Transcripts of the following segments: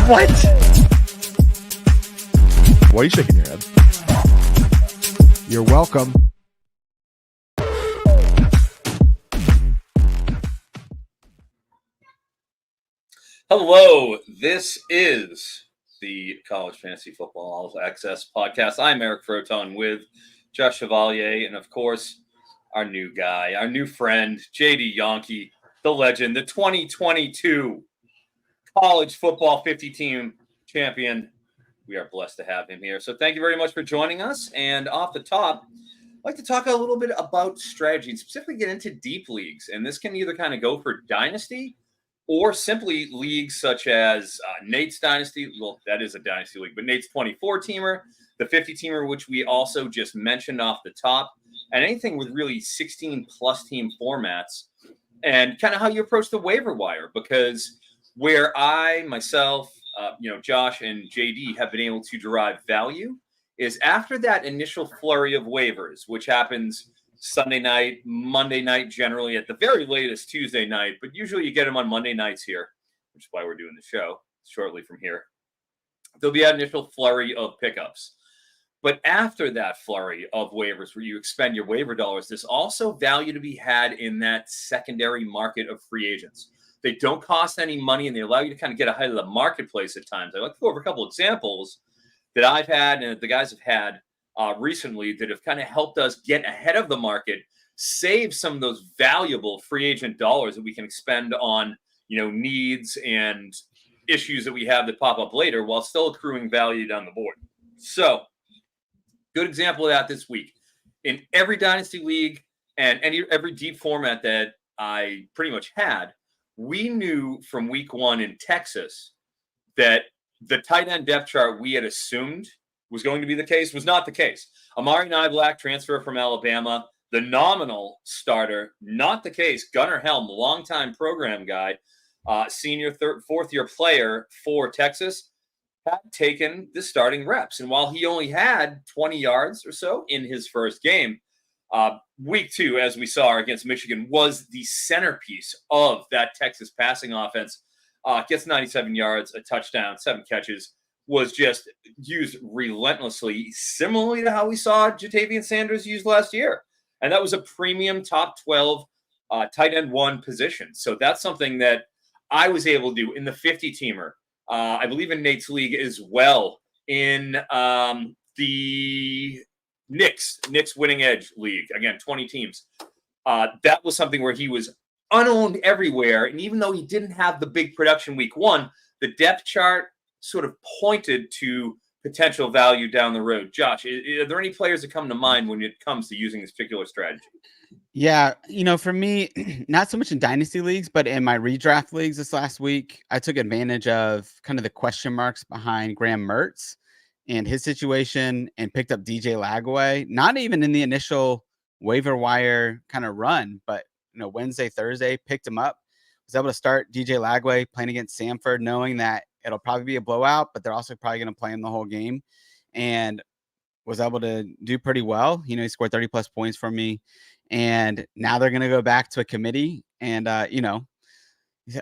What? Why are you shaking your head? You're welcome. Hello, this is the College Fantasy Football All Access Podcast. I'm Eric Froton with Josh Chevalier, and of course, our new guy, our new friend, JD Yonke, the legend, the 2022 College Football 50-team champion. We are blessed to have him here. So thank you very much for joining us. And off the top, I'd like to talk a little bit about strategy and specifically get into deep leagues. And this can either kind of go for dynasty or simply leagues such as Nate's Dynasty. Well, that is a dynasty league, but Nate's 24-teamer, the 50-teamer, which we also just mentioned off the top, and anything with really 16-plus team formats, and kind of how you approach the waiver wire. Because where I, myself, Josh and JD have been able to derive value is after that initial flurry of waivers, which happens Sunday night, Monday night, generally at the very latest Tuesday night, but usually you get them on Monday nights here, which is why we're doing the show shortly from here. There'll be an initial flurry of pickups. But after that flurry of waivers where you expend your waiver dollars, there's also value to be had in that secondary market of free agents. They don't cost any money, and they allow you to kind of get ahead of the marketplace at times. I'd like to go over a couple examples that I've had and the guys have had recently that have kind of helped us get ahead of the market, save some of those valuable free agent dollars that we can expend on, needs and issues that we have that pop up later while still accruing value down the board. So, good example of that this week. In every dynasty league and every deep format that I pretty much had, we knew from week one in Texas that the tight end depth chart we had assumed was going to be the case was not the case. Amari Niblack, transfer from Alabama, the nominal starter, not the case. Gunnar Helm, longtime program guy, senior fourth-year player for Texas, had taken the starting reps. And while he only had 20 yards or so in his first game, week two, as we saw against Michigan, was the centerpiece of that Texas passing offense. Gets 97 yards, a touchdown, 7 catches, was just used relentlessly, similarly to how we saw Jatavian Sanders used last year. And that was a premium top 12 tight end one position. So that's something that I was able to do in the 50-teamer. I believe in Nate's league as well, in the Knicks winning edge league. Again, 20 teams. That was something where he was unowned everywhere. And even though he didn't have the big production week one, the depth chart sort of pointed to potential value down the road. Josh, are there any players that come to mind when it comes to using this particular strategy? Yeah, for me, not so much in dynasty leagues, but in my redraft leagues this last week, I took advantage of kind of the question marks behind Graham Mertz and his situation and picked up DJ Lagway, not even in the initial waiver wire kind of run, but Wednesday, Thursday, picked him up. Was able to start DJ Lagway playing against Samford, knowing that it'll probably be a blowout, but they're also probably going to play him the whole game, and was able to do pretty well. He scored 30 plus points for me, and now they're going to go back to a committee, and a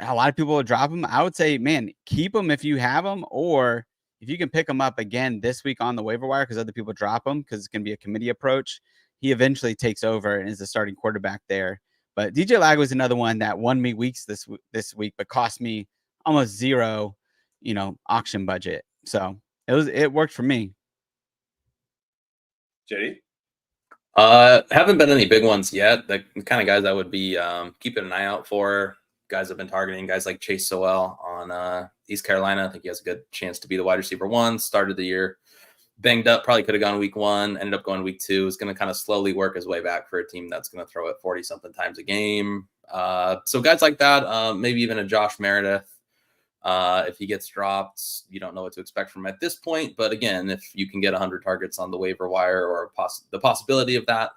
lot of people will drop him. I would say, man, keep him if you have him, or if you can pick him up again this week on the waiver wire because other people drop him because it's going to be a committee approach. He eventually takes over and is the starting quarterback there. But DJ Lag was another one that won me weeks this week, but cost me almost zero, auction budget. So it worked for me. JD? Haven't been any big ones yet. The kind of guys I would be keeping an eye out for, guys I've been targeting, guys like Chase Sowell on East Carolina. I think he has a good chance to be the wide receiver one. Started the year banged up, probably could have gone week one, ended up going week two. Is going to kind of slowly work his way back for a team that's going to throw it 40-something times a game. So guys like that, maybe even a Josh Meredith. If he gets dropped, you don't know what to expect from him at this point. But again, if you can get 100 targets on the waiver wire or the possibility of that,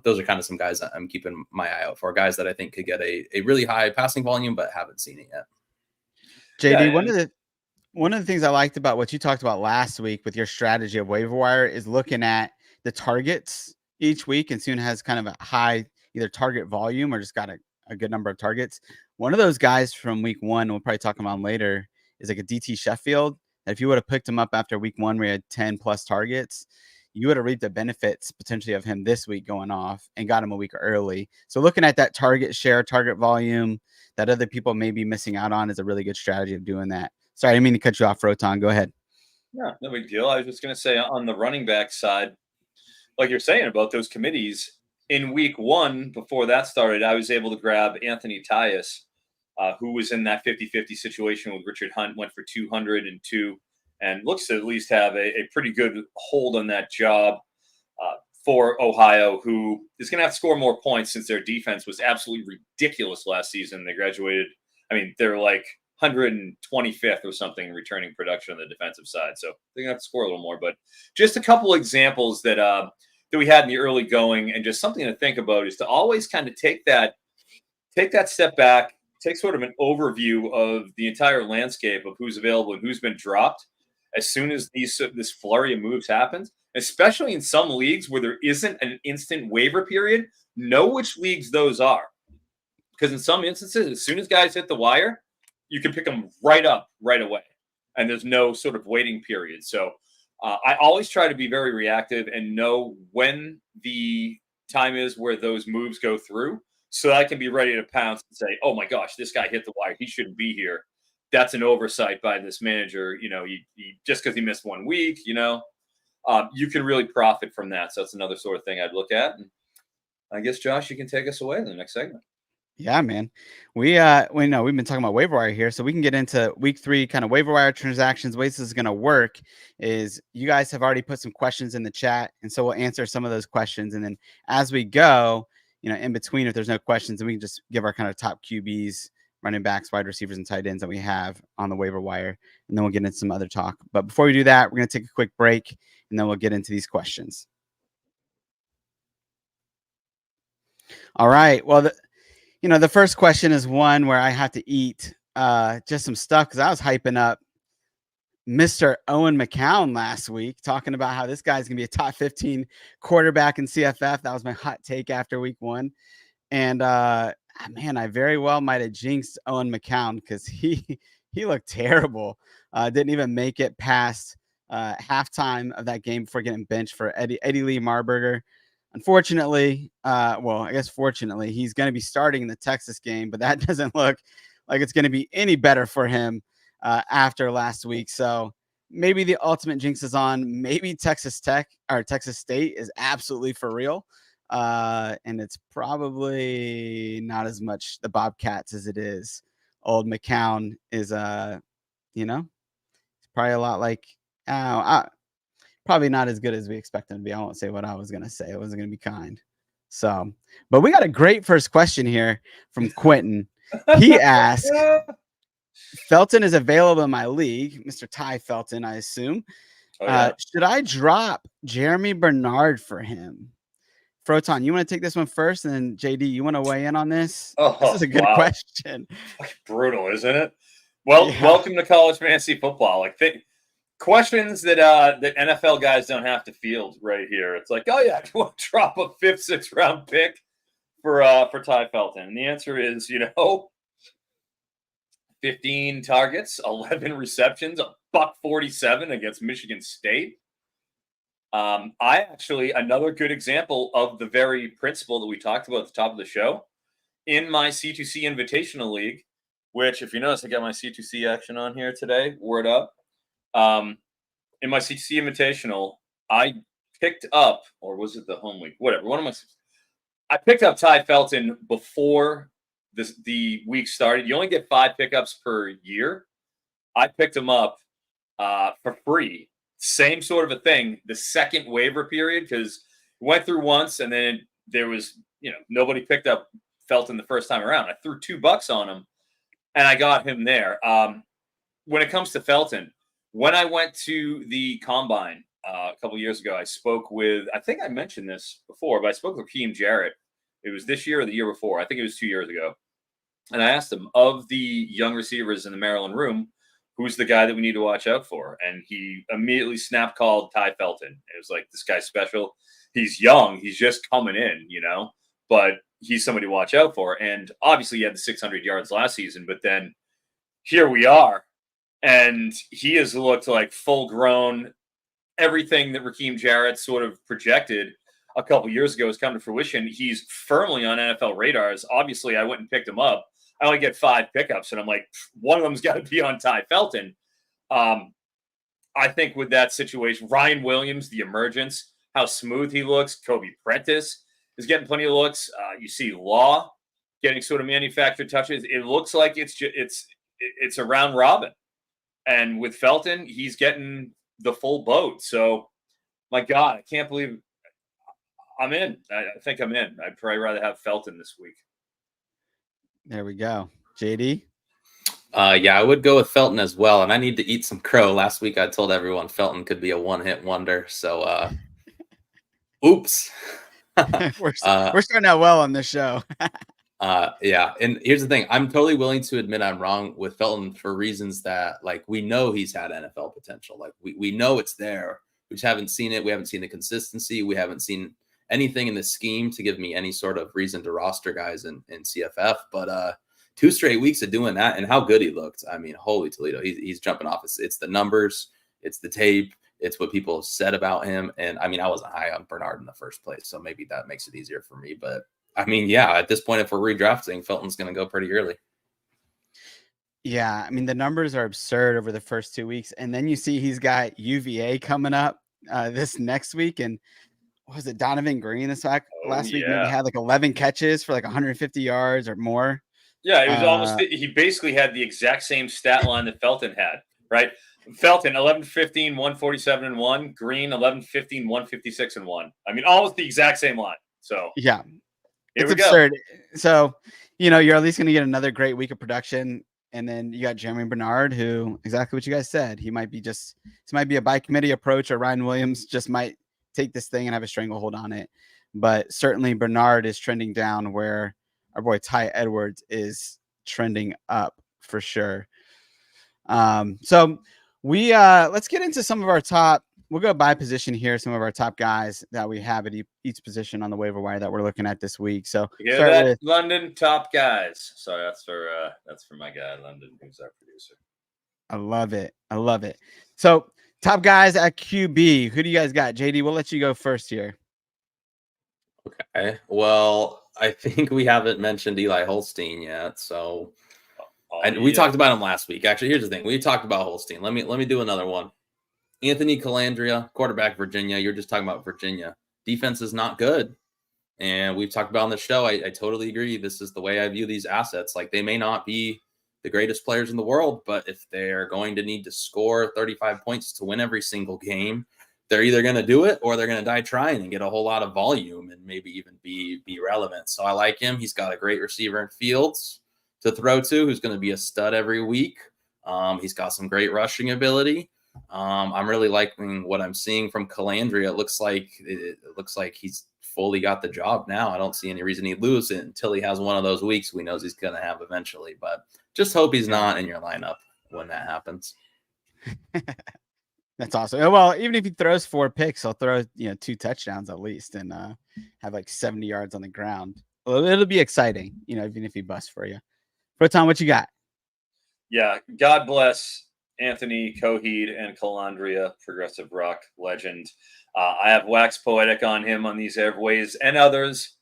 those are kind of some guys that I'm keeping my eye out for. Guys that I think could get a really high passing volume, but haven't seen it yet. JD, yeah, one of the things I liked about what you talked about last week with your strategy of waiver wire is looking at the targets each week, and soon has kind of a high either target volume or just got a good number of targets. One of those guys from week one, we'll probably talk about him later, is like a DT Sheffield. If you would have picked him up after week 1 where he had 10 plus targets, you would have reaped the benefits potentially of him this week going off and got him a week early. So looking at that target share, target volume that other people may be missing out on is a really good strategy of doing that. Sorry, I didn't mean to cut you off, Roton. Go ahead. No, no big deal. I was just going to say on the running back side, like you're saying about those committees, in week 1, before that started, I was able to grab Anthony Tyus, who was in that 50-50 situation with Richard Hunt, went for 202, and looks to at least have a pretty good hold on that job for Ohio, who is going to have to score more points since their defense was absolutely ridiculous last season. They graduated. I mean, they're like 125th or something in returning production on the defensive side. So they're going to have to score a little more. But just a couple examples that we had in the early going, and just something to think about is to always kind of take that step back, take sort of an overview of the entire landscape of who's available and who's been dropped as soon as this flurry of moves happens, especially in some leagues where there isn't an instant waiver period. Know which leagues those are. Because in some instances, as soon as guys hit the wire, you can pick them right up right away. And there's no sort of waiting period. So I always try to be very reactive and know when the time is where those moves go through, so that I can be ready to pounce and say, oh my gosh, this guy hit the wire. He shouldn't be here. That's an oversight by this manager. You know, he just because he missed 1 week, you can really profit from that. So that's another sort of thing I'd look at. And I guess, Josh, you can take us away in the next segment. Yeah, man. We know we've been talking about waiver wire here, so we can get into week 3 kind of waiver wire transactions. The way this is going to work is you guys have already put some questions in the chat, and so we'll answer some of those questions. And then as we go, in between, if there's no questions, then we can just give our kind of top QBs, running backs, wide receivers, and tight ends that we have on the waiver wire, and then we'll get into some other talk. But before we do that, we're going to take a quick break, and then we'll get into these questions. All right. Well, the first question is one where I have to eat just some stuff because I was hyping up Mr. Owen McCown last week, talking about how this guy's going to be a top 15 quarterback in CFF. That was my hot take after week 1. And, man, I very well might have jinxed Owen McCown because he looked terrible. Didn't even make it past halftime of that game before getting benched for Eddie Lee Marburger. Unfortunately, fortunately, he's going to be starting in the Texas game, but that doesn't look like it's going to be any better for him after last week. So maybe the ultimate jinx is on. Maybe Texas Tech or Texas State is absolutely for real. And it's probably not as much the Bobcats as it is old McCown is, it's probably a lot like, probably not as good as we expect him to be. I won't say what I was going to say. I wasn't going to be kind. So, but we got a great first question here from Quentin. He asked, Felton is available in my league, Mr. Ty Felton, I assume. Oh, yeah. Should I drop Jeremy Bernard for him? Froton, you want to take this one first? And then JD, you want to weigh in on this? This is a good question. Brutal, isn't it? Well, Welcome to college fantasy football. Questions that NFL guys don't have to field right here. It's like, oh yeah, do you want to drop a 5th, 6th round pick for Ty Felton? And the answer is, 15 targets, 11 receptions, $147 against Michigan State. Another good example of the very principle that we talked about at the top of the show in my C2C Invitational League, which, if you notice, I got my C2C action on here today. Word up. In my CTC Invitational, I picked up, or was it the home week? Whatever. I picked up Ty Felton before the week started. You only get 5 pickups per year. I picked him up for free. Same sort of a thing. The second waiver period, because went through once, and then there was, nobody picked up Felton the first time around. I threw $2 on him, and I got him there. When it comes to Felton, when I went to the Combine a couple of years ago, I spoke with, I think I mentioned this before, but I spoke with Raheem Jarrett. It was this year or the year before. I think it was 2 years ago. And I asked him, of the young receivers in the Maryland room, who's the guy that we need to watch out for? And he immediately snap called Ty Felton. It was like, this guy's special. He's young. He's just coming in, but he's somebody to watch out for. And obviously he had the 600 yards last season, but then here we are. And he has looked like full grown. Everything that Raheem Jarrett sort of projected a couple years ago has come to fruition. He's firmly on NFL radars. Obviously, I went and picked him up. I only get 5 pickups, and I'm like, one of them's got to be on Ty Felton. I think with that situation, Ryan Williams, the emergence, how smooth he looks. Kobe Prentice is getting plenty of looks. You see Law getting sort of manufactured touches. It looks like it's a round robin. And with Felton, he's getting the full boat. So, my God, I can't believe I'm in. I think I'm in. I'd probably rather have Felton this week. There we go. JD? Yeah, I would go with Felton as well. And I need to eat some crow. Last week, I told everyone Felton could be a one-hit wonder. So, oops. We're starting out well on this show. Yeah. And here's the thing. I'm totally willing to admit I'm wrong with Felton for reasons that, like, we know he's had NFL potential. Like, we know it's there. We just haven't seen it. We haven't seen the consistency. We haven't seen anything in the scheme to give me any sort of reason to roster guys in CFF. But 2 straight weeks of doing that and how good he looked. I mean, holy Toledo. He's jumping off. It's the numbers. It's the tape. It's what people have said about him. And, I mean, I wasn't high on Bernard in the first place, so maybe that makes it easier for me. But, I mean, yeah, at this point, if we're redrafting, Felton's going to go pretty early. Yeah, I mean, the numbers are absurd over the first 2 weeks. And then you see he's got UVA coming up this next week. And what was it, Donovan Green last week? Maybe had like 11 catches for like 150 yards or more. Yeah, it was he basically had the exact same stat line that Felton had, right? Felton, 11-15, 147 and 1. Green, 11-15, 156 and 1. I mean, almost the exact same line. So, yeah, it's absurd. So, you're at least going to get another great week of production. And then you got Jeremy Bernard, who exactly what you guys said. He might be this might be a by committee approach, or Ryan Williams just might take this thing and have a stranglehold on it. But certainly Bernard is trending down where our boy Ty Edwards is trending up for sure. So we let's get into some of our top. We'll go by position here. Some of our top guys that we have at each position on the waiver wire that we're looking at this week. So start with London top guys. Sorry, that's for my guy London, who's our producer. I love it. So top guys at QB. Who do you guys got? JD, we'll let you go first here. Okay. Well, I think we haven't mentioned Eli Holstein yet. So we talked about him last week. Actually, here's the thing. We talked about Holstein. Let me do another one. Anthony Calandria, quarterback, Virginia. You're just talking about Virginia. Defense is not good. And we've talked about on the show. I totally agree. This is the way I view these assets. Like, they may not be the greatest players in the world, but if they're going to need to score 35 points to win every single game, they're either going to do it or they're going to die trying and get a whole lot of volume and maybe even be relevant. So I like him. He's got a great receiver in Fields to throw to, who's going to be a stud every week. He's got some great rushing ability. I'm really liking what I'm seeing from Calandria. It looks like he's fully got the job now. I don't see any reason he'd lose it until he has one of those weeks we knows he's going to have eventually. But just hope he's not in your lineup when that happens. That's awesome. Well, even if he throws 4 picks, he'll throw 2 touchdowns at least and have like 70 yards on the ground. Well, it'll be exciting, even if he busts for you. Proton, what you got? Yeah, God bless Anthony Coheed and Calandria, progressive rock legend. I have waxed poetic on him on these airways and others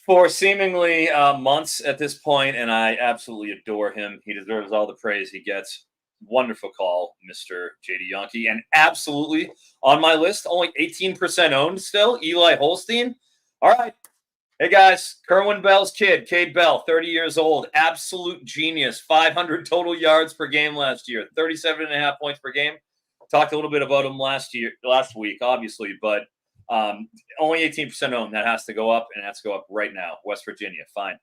for seemingly months at this point, and I absolutely adore him. He deserves all the praise he gets. Wonderful call, Mr. JD Yankee, and absolutely on my list, only 18% owned still, Eli Holstein. All right. Hey, guys, Kerwin Bell's kid, Cade Bell, 30 years old, absolute genius, 500 total yards per game last year, 37.5 points per game. Talked a little bit about him last week, obviously, but only 18% owned. That has to go up, and that's to go up right now. West Virginia, fine.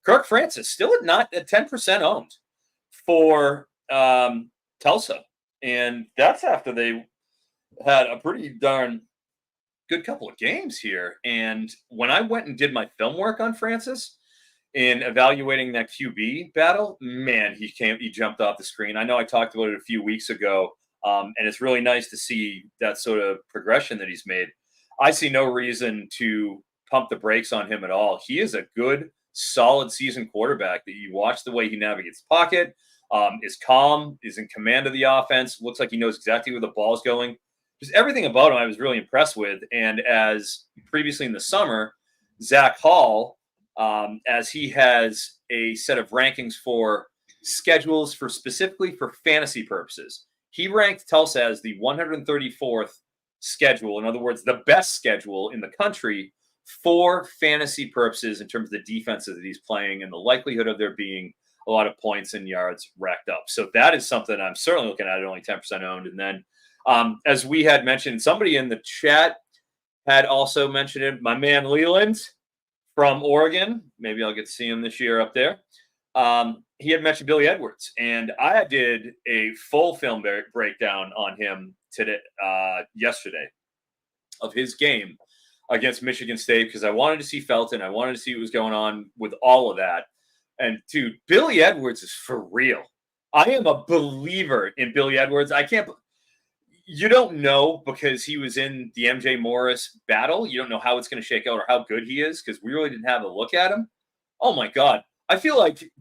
Kirk Francis, still at 10% owned for Tulsa, and that's after they had a pretty darn good couple of games here. And when I went and did my film work on Francis in evaluating that QB battle, man, he jumped off the screen. I know I talked about it a few weeks ago, and it's really nice to see that sort of progression that he's made. I see no reason to pump the brakes on him at all. He is a good, solid season quarterback that you watch the way he navigates the pocket, is calm, is in command of the offense, looks like he knows exactly where the ball's going. Just everything about him I was really impressed with. And as previously in the summer, Zach Hall, as he has a set of rankings for schedules for specifically for fantasy purposes, he ranked Tulsa as the 134th schedule. In other words, the best schedule in the country for fantasy purposes in terms of the defenses that he's playing and the likelihood of there being a lot of points and yards racked up. So that is something I'm certainly looking at only 10% owned. And then as we had mentioned, somebody in the chat had also mentioned it, my man Leland from Oregon. Maybe I'll get to see him this year up there. He had mentioned Billy Edwards, and I did a full film breakdown on him yesterday of his game against Michigan State because I wanted to see Felton. I wanted to see what was going on with all of that. And dude, Billy Edwards is for real. I am a believer in Billy Edwards. You don't know because he was in the MJ Morris battle. You don't know how it's going to shake out or how good he is because we really didn't have a look at him. Oh my God. I feel like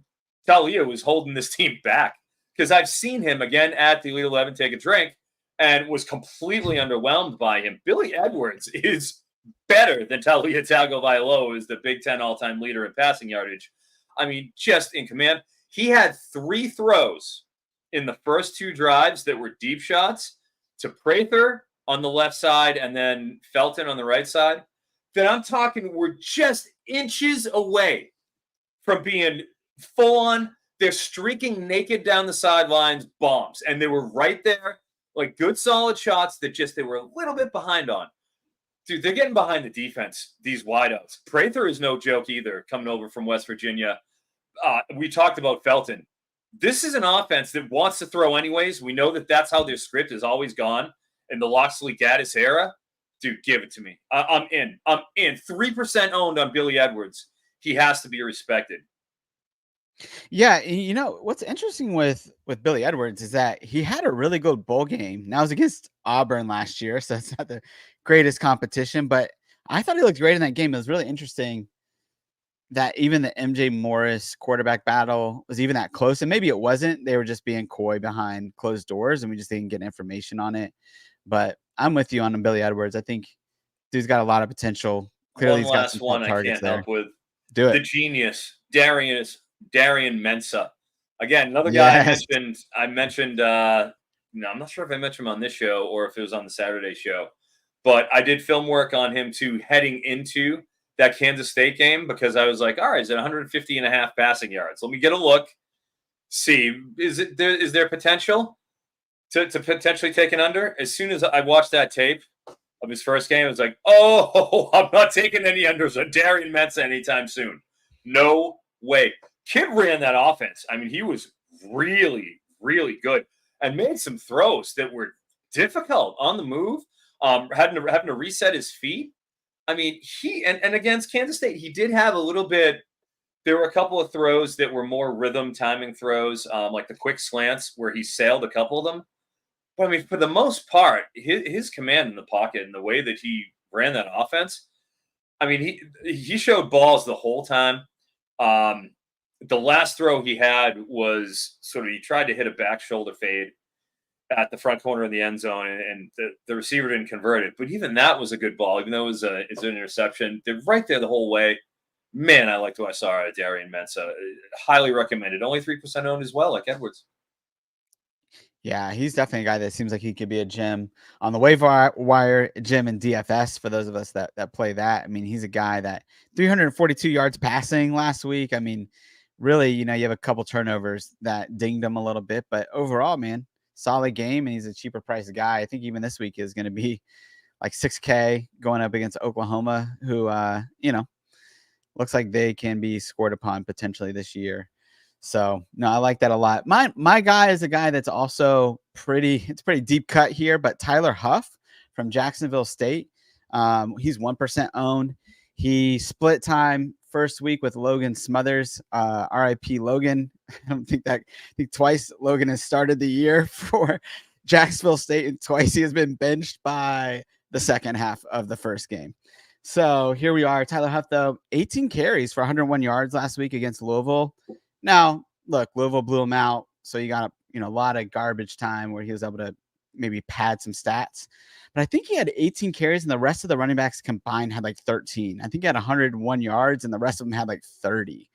Talia was holding this team back because I've seen him again at the Elite 11 take a drink and was completely underwhelmed by him. Billy Edwards is better than Talia Tagovailoa, who is the Big Ten all-time leader in passing yardage. I mean, just in command. He had 3 throws in the first 2 drives that were deep shots to Prather on the left side and then Felton on the right side. That I'm talking we're just inches away from being full on. They're streaking naked down the sidelines, bombs. And they were right there, like good solid shots that just they were a little bit behind on. Dude, they're getting behind the defense, these wideouts. Prather is no joke either, coming over from West Virginia. We talked about Felton. This is an offense that wants to throw anyways. We know that that's how their script has always gone in the Loxley Gaddis era. Dude, give it to me. I'm in. 3% owned on Billy Edwards. He has to be respected. Yeah, you know what's interesting with Billy Edwards is that he had a really good bowl game. Now it was against Auburn last year, so it's not the greatest competition, but I thought he looked great in that game. It was really interesting that even the MJ Morris quarterback battle was even that close, and maybe it wasn't. They were just being coy behind closed doors, and we just didn't get information on it. But I'm with you on Billy Edwards. I think dude's got a lot of potential. Clearly, he's got some one I targets can't there. help with. Do it. The genius, Darian Mensah. Again, another guy I mentioned. I'm not sure if I mentioned him on this show or if it was on the Saturday show, but I did film work on him too heading into that Kansas State game because I was like, all right, is it 150 and a half passing yards? Let me get a look. See, is there potential to potentially take an under? As soon as I watched that tape of his first game, I was like, oh, I'm not taking any unders on Darian Mensah anytime soon. No way. Kid ran that offense. I mean, he was really, really good and made some throws that were difficult on the move, having to reset his feet. I mean, and against Kansas State, he did have a little bit. There were a couple of throws that were more rhythm timing throws, like the quick slants where he sailed a couple of them. But I mean, for the most part, his command in the pocket and the way that he ran that offense, I mean, he showed balls the whole time. The last throw he had was he tried to hit a back shoulder fade at the front corner of the end zone, and the receiver didn't convert it. But even that was a good ball, even though it's an interception. They're right there the whole way. Man, I liked what I saw out of Darian Mensah. Highly recommended. Only 3% owned as well, like Edwards. Yeah, he's definitely a guy that seems like he could be a gem on the waiver wire, gem in DFS for those of us that play that. I mean, he's a guy that 342 yards passing last week. I mean, really, you have a couple turnovers that dinged him a little bit, but overall, man, solid game, and he's a cheaper price guy. I think even this week is going to be like $6K going up against Oklahoma, who, looks like they can be scored upon potentially this year. So no, I like that a lot. My guy is a guy that's also it's pretty deep cut here, but Tyler Huff from Jacksonville State. He's 1% owned. He split time first week with Logan Smothers, RIP Logan. I think twice Logan has started the year for Jacksonville State, and twice he has been benched by the second half of the first game. So here we are. Tyler Huff, though, 18 carries for 101 yards last week against Louisville. Now, look, Louisville blew him out, So you got a lot of garbage time where he was able to maybe pad some stats. But I think he had 18 carries, and the rest of the running backs combined had like 13. I think he had 101 yards, and the rest of them had like 30.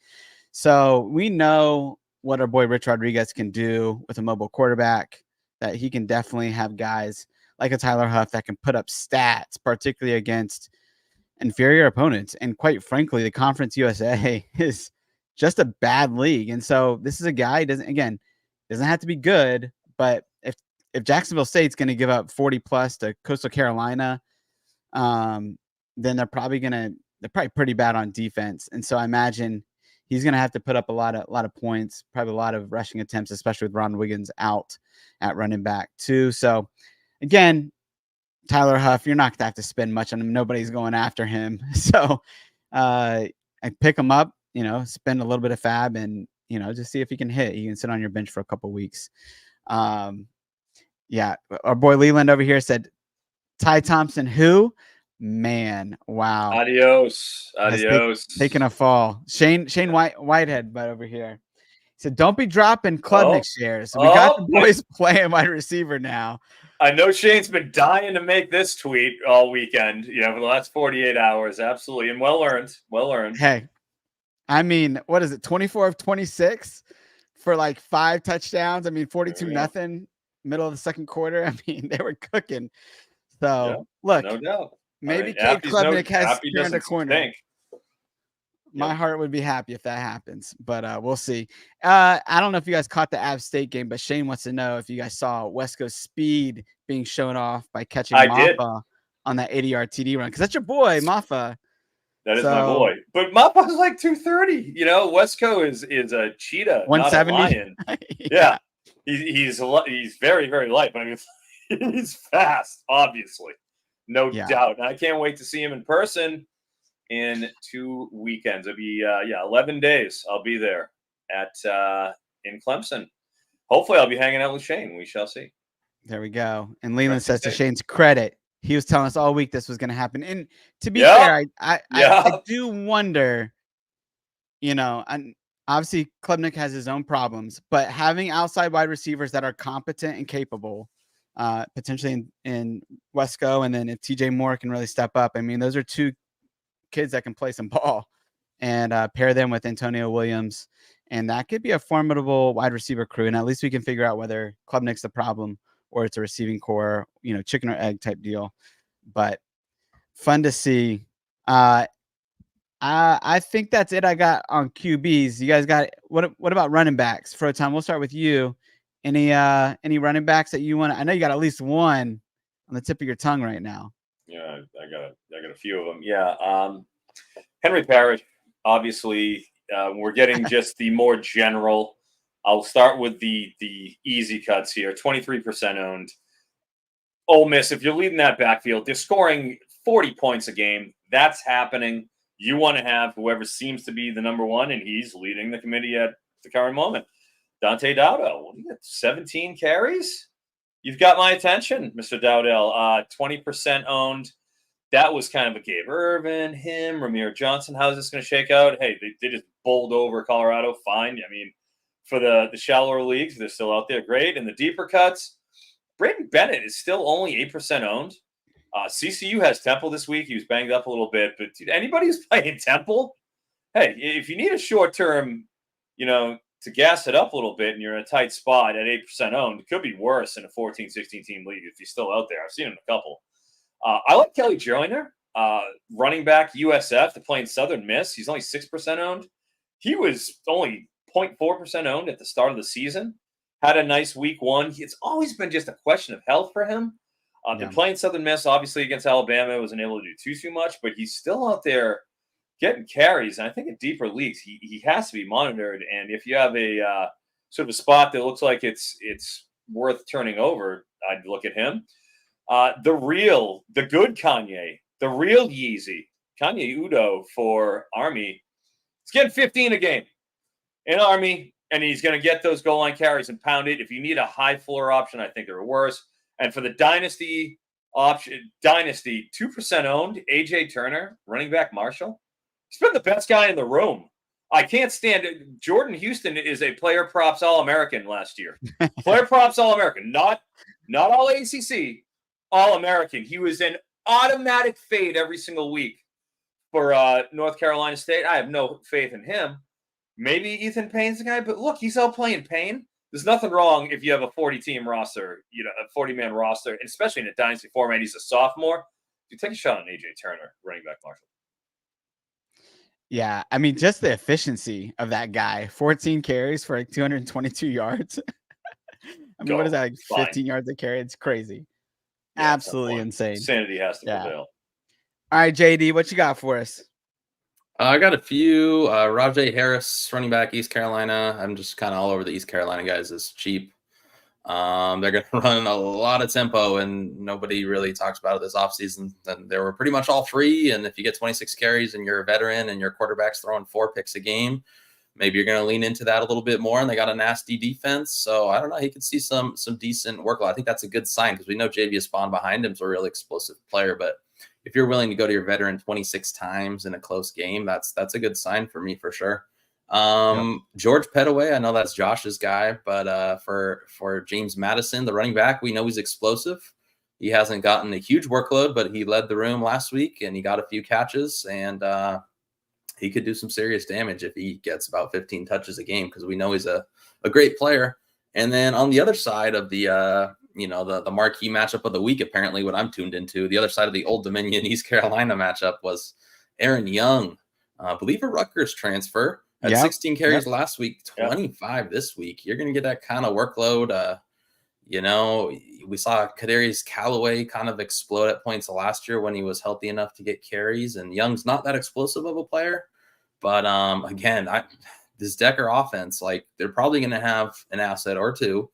So we know what our boy Rich Rodriguez can do with a mobile quarterback, that he can definitely have guys like a Tyler Huff that can put up stats, particularly against inferior opponents. And quite frankly, the Conference USA is just a bad league. And so this is a guy who doesn't have to be good, but if Jacksonville State's going to give up 40 plus to Coastal Carolina, then they're probably pretty bad on defense. And so I imagine he's going to have to put up a lot of points, probably a lot of rushing attempts, especially with Ron Wiggins out at running back too. So again, Tyler Huff, you're not going to have to spend much on him. Nobody's going after him. So I pick him up, spend a little bit of fab and, just see if he can hit. He can sit on your bench for a couple weeks. Yeah, our boy Leland over here said, Ty Thompson, who? Man, wow. Adios. Taking a fall. Shane Whitehead, but over here. He said, don't be dropping Klubnik shares. We got the boys playing wide receiver now. I know Shane's been dying to make this tweet all weekend, for the last 48 hours. Absolutely. And well earned. Hey, I mean, what is it? 24 of 26 for like 5 touchdowns. I mean, 42-0. Middle of the second quarter. I mean, they were cooking. So look, no doubt. Maybe Cade Klubnik has turned a corner. My heart would be happy if that happens, but we'll see. I don't know if you guys caught the App State game, but Shane wants to know if you guys saw West Coast speed being shown off by catching Maffa on that 80-yard TD run, because that's your boy Maffa. That is my boy. But Maffa's like 230. West Coast is a cheetah, 170. Not a lion. Yeah. He's very, very light, but I mean, he's fast, obviously. No doubt. And I can't wait to see him in person in 2 weekends. It'll be 11 days. I'll be there in Clemson. Hopefully I'll be hanging out with Shane. We shall see. There we go. And Leland says, to Shane's credit, he was telling us all week this was going to happen. And to be fair, I do wonder, and obviously Klubnik has his own problems, but having outside wide receivers that are competent and capable, potentially in Wesco, and then if TJ Moore can really step up, I mean, those are 2 kids that can play some ball, and pair them with Antonio Williams, and that could be a formidable wide receiver crew. And at least we can figure out whether Klubnik's the problem or it's a receiving core, chicken or egg type deal. But fun to see. I think that's it I got on QBs. You guys got what about running backs? Froton, we'll start with you. Any running backs that you want? I know you got at least one on the tip of your tongue right now. Yeah, I got a few of them. Yeah. Henry Parrish, obviously, we're getting just the more general. I'll start with the easy cuts here. 23% owned. Ole Miss, if you're leading that backfield, they're scoring 40 points a game. That's happening. You want to have whoever seems to be the number one, and he's leading the committee at the current moment. Dante Dowdell, 17 carries? You've got my attention, Mr. Dowdell. 20% owned. That was kind of a Gabe Irvin, him, Ramir Johnson. How's this going to shake out? Hey, they just bowled over Colorado. Fine. I mean, for the shallower leagues, they're still out there. Great. And the deeper cuts, Braden Bennett is still only 8% owned. CCU has Temple this week. He was banged up a little bit. But dude, anybody who's playing Temple, hey, if you need a short-term, to gas it up a little bit and you're in a tight spot at 8% owned, it could be worse in a 14, 16-team league if he's still out there. I've seen him in a couple. I like Kelly Joyner, running back USF to play in Southern Miss. He's only 6% owned. He was only 0.4% owned at the start of the season. Had a nice week 1. It's always been just a question of health for him. Been playing Southern Miss, obviously, against Alabama. Wasn't able to do too much, but he's still out there getting carries. And I think in deeper leagues, he has to be monitored. And if you have a sort of a spot that looks like it's worth turning over, I'd look at him. The good Kanye, the real Yeezy, Kanye Udo for Army. He's getting 15 a game in Army, and he's going to get those goal line carries and pound it. If you need a high floor option, I think there are worse. And for the dynasty option, 2% owned, AJ Turner, running back Marshall. He's been the best guy in the room. I can't stand it. Jordan Houston is a player props All-American last year. Player props All-American, not all ACC, All-American. He was an automatic fade every single week for North Carolina State. I have no faith in him. Maybe Ethan Payne's the guy, but look, he's out playing Payne. There's nothing wrong if you have a 40-team roster, a 40-man roster, and especially in a dynasty format. He's a sophomore. You take a shot on AJ Turner, running back Marshall. Yeah, I mean, just the efficiency of that guy. 14 carries for like 222 yards. I mean, what is that, like 15 yards a carry? It's crazy. Yeah, absolutely insane. Sanity has to prevail. All right, JD, what you got for us? I got a few. Rajay Harris, running back, East Carolina. I'm just kind of all over the East Carolina guys. Is cheap. They're going to run a lot of tempo, and nobody really talks about it this offseason. And they were pretty much all free. And if you get 26 carries and you're a veteran and your quarterback's throwing 4 picks a game, maybe you're going to lean into that a little bit more. And they got a nasty defense. So I don't know. He could see some decent workload. I think that's a good sign because we know Javius Bond behind him is a really explosive player. But if you're willing to go to your veteran 26 times in a close game, that's a good sign for me for sure. George Pettaway, I know that's Josh's guy, but for James Madison, the running back, we know he's explosive. He hasn't gotten a huge workload, but he led the room last week and he got a few catches, and he could do some serious damage if he gets about 15 touches a game because we know he's a great player. And then on the other side of the the marquee matchup of the week, apparently what I'm tuned into, the other side of the Old Dominion East Carolina matchup was Aaron Young, I believe a Rutgers transfer. Had 16 carries last week, 25 this week. You're going to get that kind of workload. We saw Kadarius Callaway kind of explode at points last year when he was healthy enough to get carries, and Young's not that explosive of a player. But again, this Decker offense, like they're probably going to have an asset or two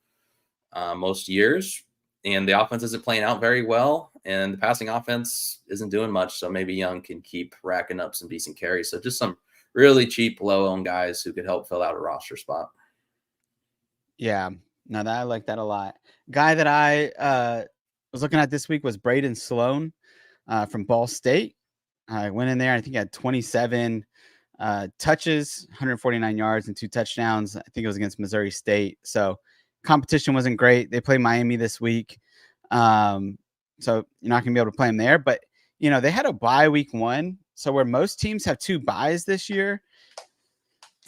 most years, and the offense isn't playing out very well, and the passing offense isn't doing much. So maybe Young can keep racking up some decent carries. So just some really cheap, low-owned guys who could help fill out a roster spot. Yeah, no, I like that a lot. Guy that I was looking at this week was Braden Sloan from Ball State. I went in there. I think he had 27 touches, 149 yards, and 2 touchdowns. I think it was against Missouri State. So competition wasn't great. They play Miami this week. So you're not going to be able to play them there. But, they had a bye week 1. So where most teams have 2 buys this year,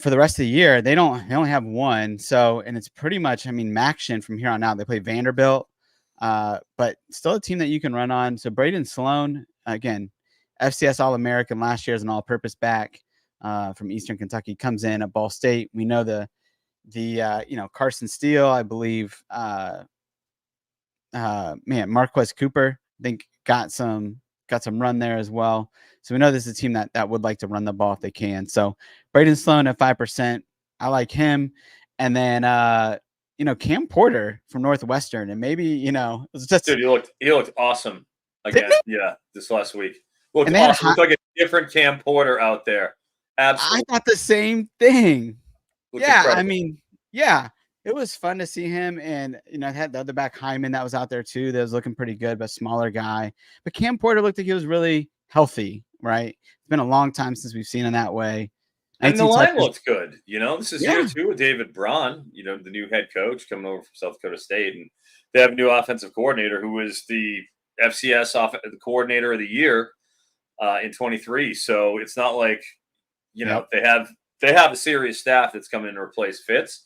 for the rest of the year, they only have 1. So, and it's pretty much, Maction from here on out. They play Vanderbilt, but still a team that you can run on. So Braden Sloan, again, FCS All-American last year as an all-purpose back from Eastern Kentucky, comes in at Ball State. We know the Carson Steele, I believe, Marquez Cooper, I think got some run there as well. So we know this is a team that would like to run the ball if they can. So Braden Sloan at 5%. I like him. And then, Cam Porter from Northwestern. And maybe, it was just. Dude, he looked awesome again. Yeah, this last week. Looked awesome. Looked like a different Cam Porter out there. Absolutely. I thought the same thing. Looked incredible. It was fun to see him. And, I had the other back Hyman that was out there too. That was looking pretty good, but smaller guy. But Cam Porter looked like he was really healthy, right? It's been a long time since we've seen him that way. And the line looks good. This is year 2 with David Braun, the new head coach coming over from South Dakota State. And they have a new offensive coordinator who was the FCS the coordinator of the year in 23. So it's not like, they have a serious staff that's coming in to replace Fitz.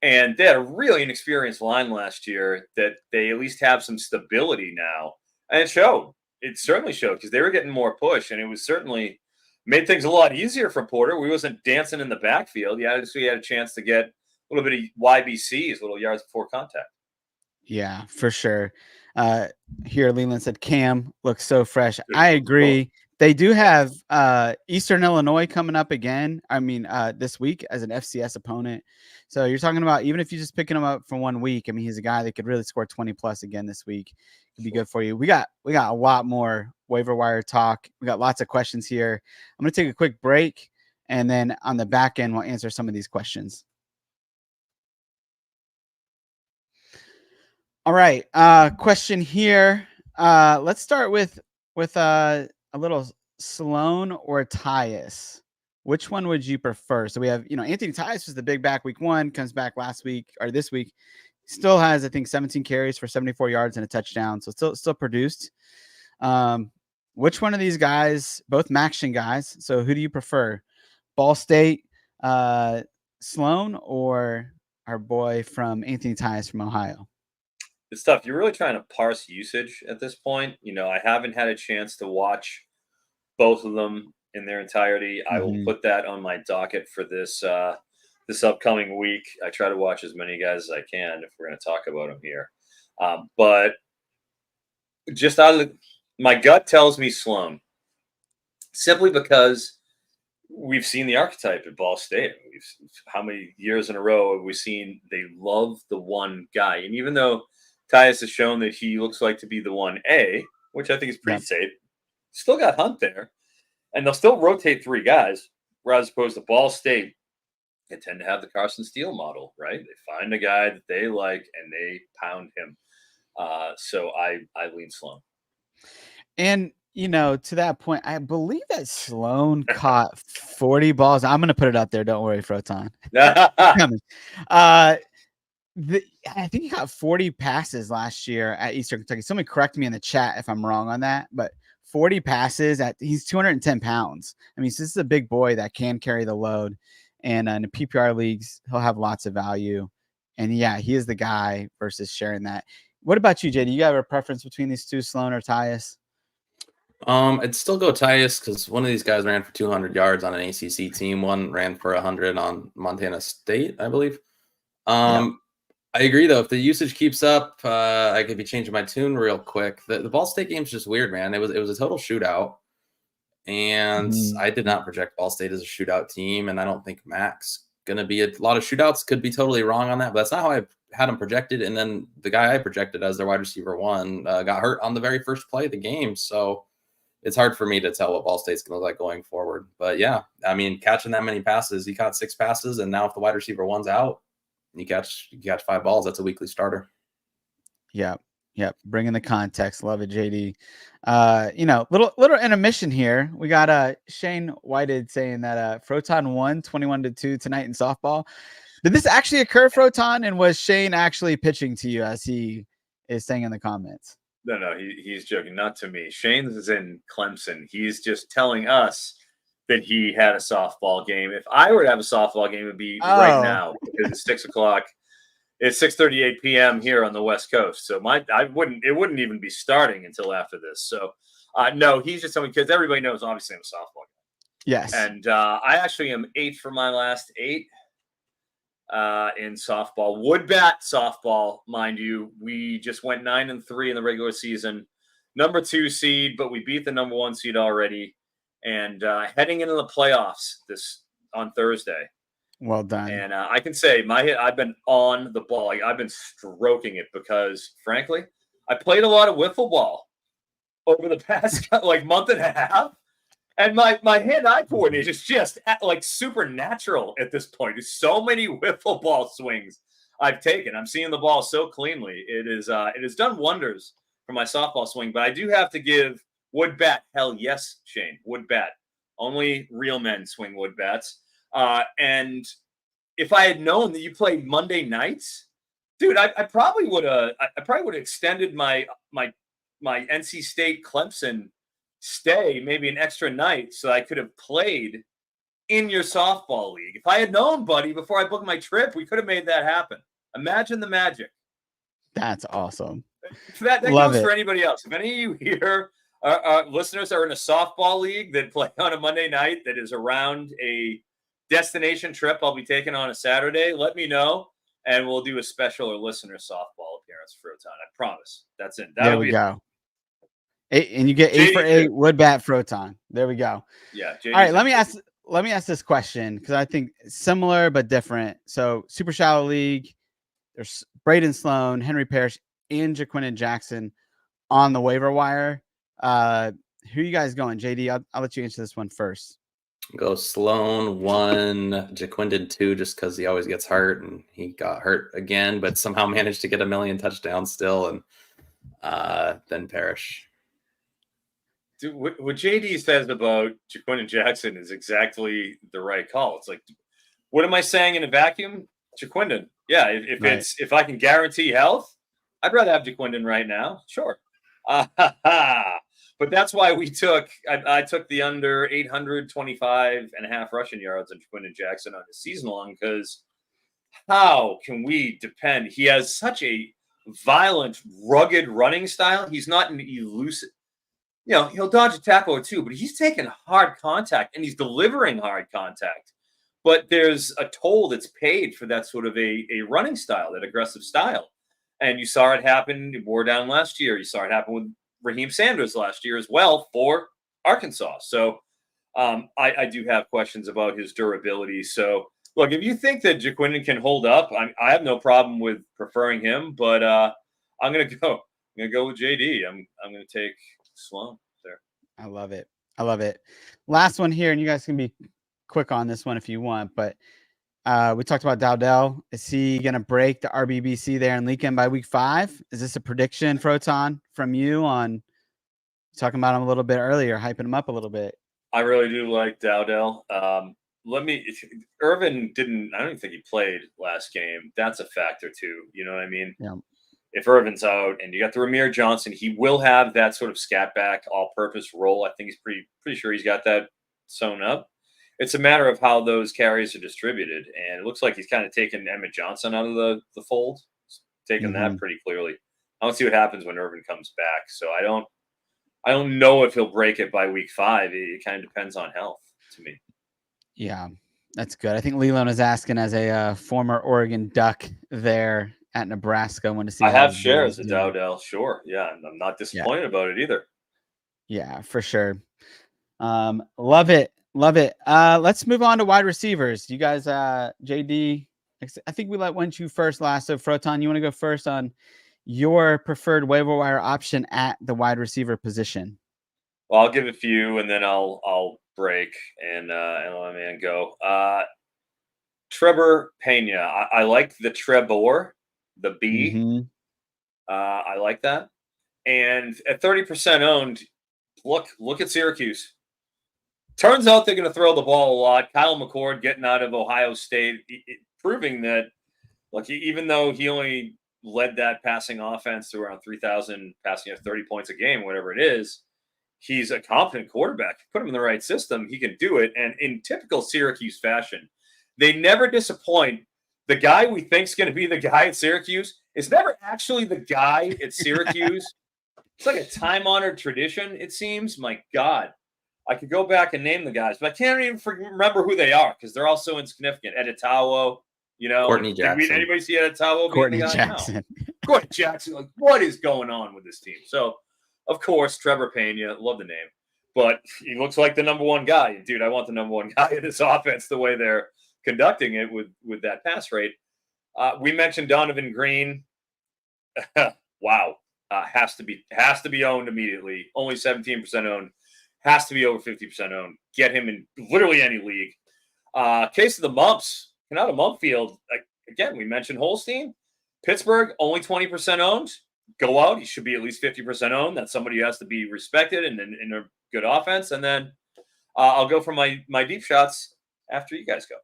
And they had a really inexperienced line last year that they at least have some stability now. And it showed. It certainly showed because they were getting more push, and it was certainly made things a lot easier for Porter. We wasn't dancing in the backfield. He had a chance to get a little bit of YBCs, little yards before contact. Yeah, for sure. Here, Leland said Cam looks so fresh. I agree. They do have Eastern Illinois coming up again. This week as an FCS opponent. So you're talking about, even if you're just picking him up for 1 week, he's a guy that could really score 20 plus again this week. Could be good for you. We got a lot more waiver wire talk. We got lots of questions here. I'm going to take a quick break, and then on the back end, we'll answer some of these questions. All right. Question here. Let's start with a little Sloan or Tyus. which one would you prefer? So we have, Anthony Tyus was the big back week 1, comes back this week. Still has, I think, 17 carries for 74 yards and a touchdown. So still produced. Which one of these guys, both Maxion guys, so who do you prefer? Ball State, Sloan, or our boy from Anthony Tyus from Ohio? It's tough. You're really trying to parse usage at this point. I haven't had a chance to watch both of them in their entirety. I will put that on my docket for this upcoming week. I try to watch as many guys as I can if we're going to talk about them here. But just my gut tells me Sloan, simply because we've seen the archetype at Ball State. How many years in a row have we seen they love the one guy? And even though Tyus has shown that he looks like to be the 1A, which I think is pretty safe, still got Hunt there. And they'll still rotate 3 guys, whereas opposed to Ball State, they tend to have the Carson Steele model, right? They find a guy that they like and they pound him. So I lean Sloan. And, to that point, I believe that Sloan caught 40 balls. I'm going to put it up there. Don't worry, Froton. I think he caught 40 passes last year at Eastern Kentucky. Somebody correct me in the chat if I'm wrong on that, but 40 passes he's 210 pounds. I mean, so this is a big boy that can carry the load, and in the PPR leagues, he'll have lots of value. And yeah, he is the guy versus sharing that. What about you, JD? You have a preference between these two, Sloan or Tyus? I'd still go Tyus because one of these guys ran for 200 yards on an ACC team. One ran for 100 on Montana State, I believe. I agree, though. If the usage keeps up, I could be changing my tune real quick. The Ball State game's just weird, man. It was a total shootout, and I did not project Ball State as a shootout team, and I don't think Mac's going to be a lot of shootouts. Could be totally wrong on that, but that's not how I had him projected. And then the guy I projected as their wide receiver 1 got hurt on the very first play of the game, so it's hard for me to tell what Ball State's going to look like going forward. But yeah, I mean, catching that many passes, he caught 6 passes, and now if the wide receiver 1's out, you catch 5 balls. That's a weekly starter. Yeah. Bringing the context. Love it, JD. Little intermission here. We got Shane Whited saying that Froton won 21-2 tonight in softball. Did this actually occur, Froton? And was Shane actually pitching to you, as he is saying in the comments? No, he's joking. Not to me. Shane is in Clemson. He's just telling us that he had a softball game. If I were to have a softball game, it would be right now, because it's 6 o'clock. It's 6:38 p.m. here on the West Coast. So it wouldn't even be starting until after this. So no, he's just telling me, because everybody knows obviously I'm a softball guy. Yes. And I actually am 8 for my last 8 in softball. Wood bat softball, mind you. We just went 9-3 in the regular season. Number 2 seed, but we beat the number 1 seed already. And heading into the playoffs on Thursday. Well done. And I can say I've been on the ball. I've been stroking it because, frankly, I played a lot of wiffle ball over the past month and a half. And my hand-eye coordination is just supernatural at this point. There's so many wiffle ball swings I've taken. I'm seeing the ball so cleanly. It has done wonders for my softball swing. But I do have to give wood bat. Hell yes, Shane. Wood bat. Only real men swing wood bats. And if I had known that you played Monday nights, dude, I probably would have extended my NC State Clemson stay maybe an extra night so I could have played in your softball league. If I had known, buddy, before I booked my trip, we could have made that happen. Imagine the magic. That's awesome. That goes for anybody else. If any of you here listeners are in a softball league that play on a Monday night that is around a destination trip I'll be taking on a Saturday, let me know, and we'll do a special or listener softball appearance for a time. I promise. That's it. There we go. And you get 8 for 8 wood bat Froton. There we go. Yeah. All right. Let me ask this question, because I think similar but different. So Super Shallow League, there's Braden Sloan, Henry Parrish, and Jaquindon Jackson on the waiver wire. Who are you guys going? JD, I'll let you answer this one first. Go Sloan 1, Jaquindon 2, just because he always gets hurt, and he got hurt again, but somehow managed to get 1 million touchdowns still, and then Parrish. Dude, what JD says about Jaquindon Jackson is exactly the right call. It's like, what am I saying in a vacuum? Jaquindon. Yeah, if I can guarantee health, I'd rather have Jaquindon right now. Sure. But that's why I took the under 825.5 rushing yards on Jaquindon Jackson on the season long, because how can we depend? He has such a violent, rugged running style. He's not an elusive. He'll dodge a tackle or two, but he's taking hard contact and he's delivering hard contact. But there's a toll that's paid for that sort of a running style, that aggressive style. And you saw it happen. It wore down last year. You saw it happen with Raheem Sanders last year as well for Arkansas. So I do have questions about his durability. So, look, if you think that Jaquindon can hold up, I have no problem with preferring him. But I'm gonna go with JD. I'm gonna take Sloan there. I love it. Last one here, and you guys can be quick on this one if you want. But we talked about Dowdell. Is he gonna break the RBBC there in Lincoln by week 5? Is this a prediction, Froton, from you on talking about him a little bit earlier, hyping him up a little bit? I really do like Dowdell. Irvin didn't. I don't even think he played last game. That's a factor too. You know what I mean? Yeah. If Irvin's out and you got the Ramir Johnson, he will have that sort of scat back all-purpose role. I think he's pretty sure he's got that sewn up. It's a matter of how those carries are distributed, and it looks like he's kind of taken Emmett Johnson out of the fold, taking that pretty clearly. I want to see what happens when Irvin comes back. So I don't know if he'll break it by week 5. It kind of depends on health to me. Yeah, that's good. I think Leland is asking, as a former Oregon Duck there at Nebraska, when to see. I have shares of Dowdell. Sure. Yeah. I'm not disappointed about it either. Yeah, for sure. Love it. Let's move on to wide receivers. You guys, JD, I think we went you first last. So Froton, you want to go first on your preferred waiver wire option at the wide receiver position? Well, I'll give a few and then I'll break and let my man go. Trevor Pena. I like the Trebor. The B. I like that. And at 30% owned, look at Syracuse. Turns out they're going to throw the ball a lot. Kyle McCord getting out of Ohio State, proving that, even though he only led that passing offense to around 3,000 passing at 30 points a game, whatever it is, he's a competent quarterback. Put him in the right system, he can do it. And in typical Syracuse fashion, they never disappoint. The guy we think is going to be the guy at Syracuse is never actually the guy at Syracuse. It's like a time-honored tradition, it seems. My God. I could go back and name the guys, but I can't even remember who they are because they're all so insignificant. Editawo, Courtney Jackson. Anybody see Editawo? Courtney Jackson. Courtney Jackson. What is going on with this team? So, of course, Trevor Pena. Love the name. But he looks like the number one guy. Dude, I want the number one guy in this offense the way they're conducting it with that pass rate. We mentioned Donovan Green. Wow. Has to be owned immediately. Only 17% owned. Has to be over 50% owned. Get him in literally any league. Case of the mumps. Out of Mumpfield. Again, we mentioned Holstein. Pittsburgh, only 20% owned. Go out. He should be at least 50% owned. That's somebody who has to be respected and in a good offense. And then I'll go for my deep shots after you guys go.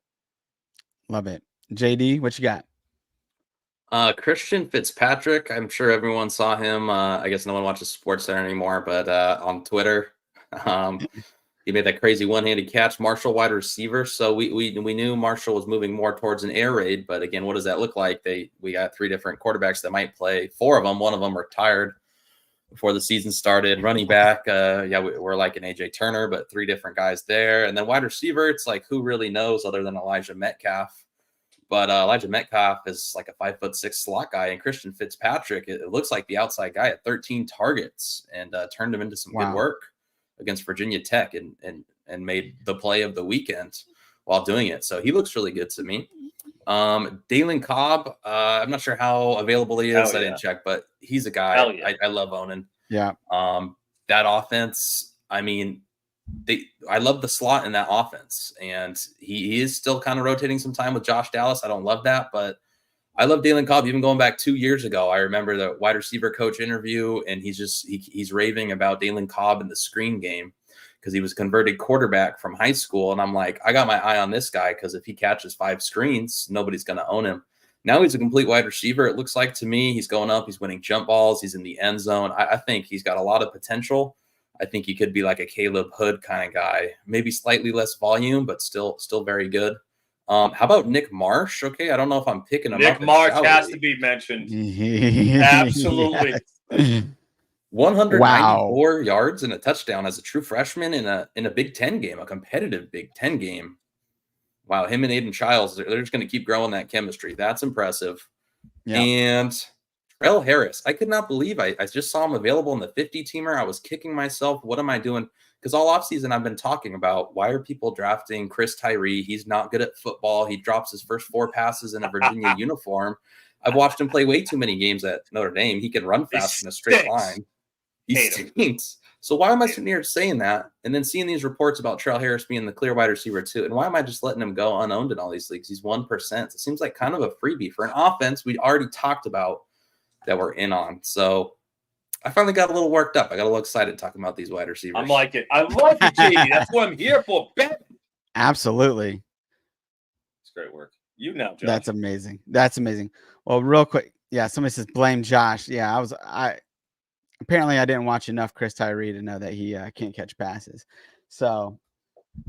Love it. JD, what you got? Christian Fitzpatrick. I'm sure everyone saw him. I guess no one watches Sports Center anymore, but on Twitter, he made that crazy one-handed catch. Marshall wide receiver. So we knew Marshall was moving more towards an air raid, but again, what does that look like? We got 3 different quarterbacks that might play. 4 of them. One of them retired before the season started. Running back, we're like an AJ Turner, but 3 different guys there. And then wide receiver, it's like who really knows other than Elijah Metcalf. But Elijah Metcalf is like a 5'6" slot guy, and Christian Fitzpatrick, it looks like the outside guy at 13 targets and turned him into some good work against Virginia Tech and made the play of the weekend while doing it. So he looks really good to me. Dalen Cobb, I'm not sure how available he is. I didn't check, but he's a guy I love owning. Yeah. That offense, I mean, I love the slot in that offense, and he is still kind of rotating some time with Josh Dallas. I don't love that, but I love Dalen Cobb. Even going back 2 years ago, I remember the wide receiver coach interview, and he's raving about Dalen Cobb in the screen game because he was converted quarterback from high school. And I'm like, I got my eye on this guy because if he catches 5 screens, nobody's going to own him. Now he's a complete wide receiver. It looks like to me, he's going up, he's winning jump balls, he's in the end zone. I think he's got a lot of potential. I think he could be like a Caleb Hood kind of guy, maybe slightly less volume, but still very good. How about Nick Marsh? Okay, I don't know if I'm picking him up. Nick Marsh has to be mentioned. Absolutely. Yes. 194 yards and a touchdown as a true freshman in a Big Ten game, a competitive Big Ten game. Wow, him and Aiden Childs, they're just going to keep growing that chemistry. That's impressive. Yeah. And Trell Harris, I could not believe I just saw him available in the 50-teamer. I was kicking myself. What am I doing? Because all offseason I've been talking about why are people drafting Chris Tyree? He's not good at football. He drops his first 4 passes in a Virginia uniform. I've watched him play way too many games at Notre Dame. He can run fast in a straight line. He stinks. So why am I sitting here saying that and then seeing these reports about Trell Harris being the clear wide receiver too? And why am I just letting him go unowned in all these leagues? He's 1%. It seems like kind of a freebie for an offense we already talked about that we're in on. So I finally got a little worked up. I got a little excited talking about these wide receivers. I like it, JD. That's what I'm here for. Bet. Absolutely. It's great work. You know, Josh. That's amazing. That's amazing. Well, real quick. Yeah, somebody says blame Josh. Yeah, apparently I didn't watch enough Chris Tyree to know that he can't catch passes. So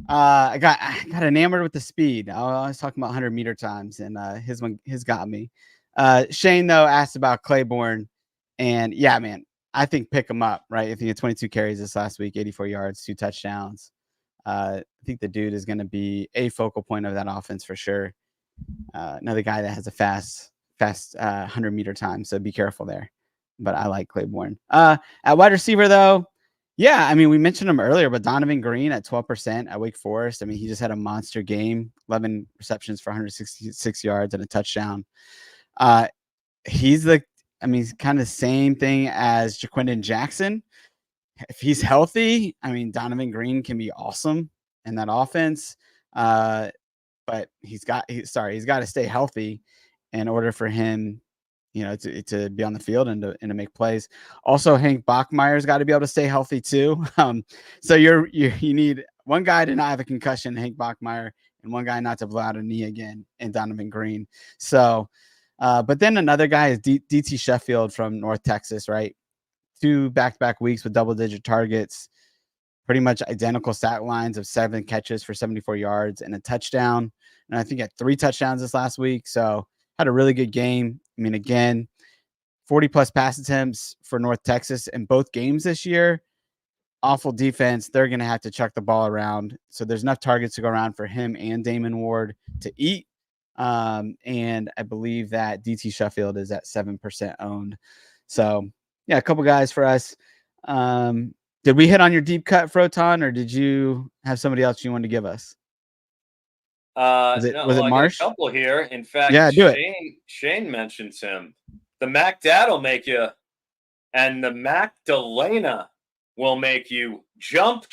I got enamored with the speed. I was talking about 100-meter times, and his got me. Shane, though, asked about Claiborne. And, yeah, man, I think pick him up, right? I think he had 22 carries this last week, 84 yards, 2 touchdowns. I think the dude is going to be a focal point of that offense for sure. Another guy that has a fast 100-meter time, so be careful there. But I like Claiborne. At wide receiver, though, yeah, I mean, we mentioned him earlier, but Donovan Green at 12% at Wake Forest. I mean, he just had a monster game, 11 receptions for 166 yards and a touchdown. He's kind of the same thing as Jaquindon Jackson. If he's healthy, I mean, Donovan Green can be awesome in that offense. But he's got to stay healthy in order for him, to be on the field and to make plays. Also, Hank Bachmeier's got to be able to stay healthy too. So you need one guy to not have a concussion, Hank Bachmeier, and one guy not to blow out a knee again, and Donovan Green. So, but then another guy is DT Sheffield from North Texas, right? 2 back-to-back weeks with double-digit targets, pretty much identical stat lines of 7 catches for 74 yards and a touchdown. And I think he had 3 touchdowns this last week. So had a really good game. I mean, again, 40-plus pass attempts for North Texas in both games this year. Awful defense. They're going to have to chuck the ball around. So there's enough targets to go around for him and Damon Ward to eat. And I believe that DT Sheffield is at 7% owned. So, yeah, a couple guys for us. Did we hit on your deep cut, Froton, or did you have somebody else you wanted to give us? Was it Marsh? I got a couple here. In fact, yeah, Shane mentions him. The Mac Dad will make you, and the Mac Delana will make you jump.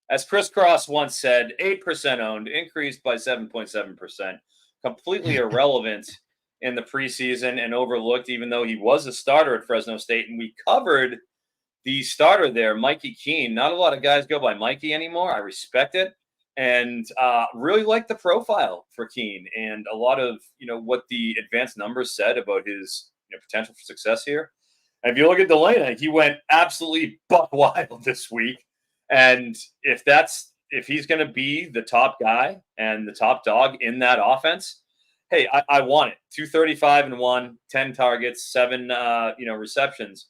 As Chris Cross once said, 8% owned, increased by 7.7%. Completely irrelevant in the preseason and overlooked, even though he was a starter at Fresno State. And we covered the starter there, Mikey Keene. Not a lot of guys go by Mikey anymore. I respect it. And really like the profile for Keene and a lot of, what the advanced numbers said about his potential for success here. And if you look at Delana, he went absolutely buck wild this week. And if he's going to be the top guy and the top dog in that offense, hey, I want it. 235-1, 10 targets, 7 receptions.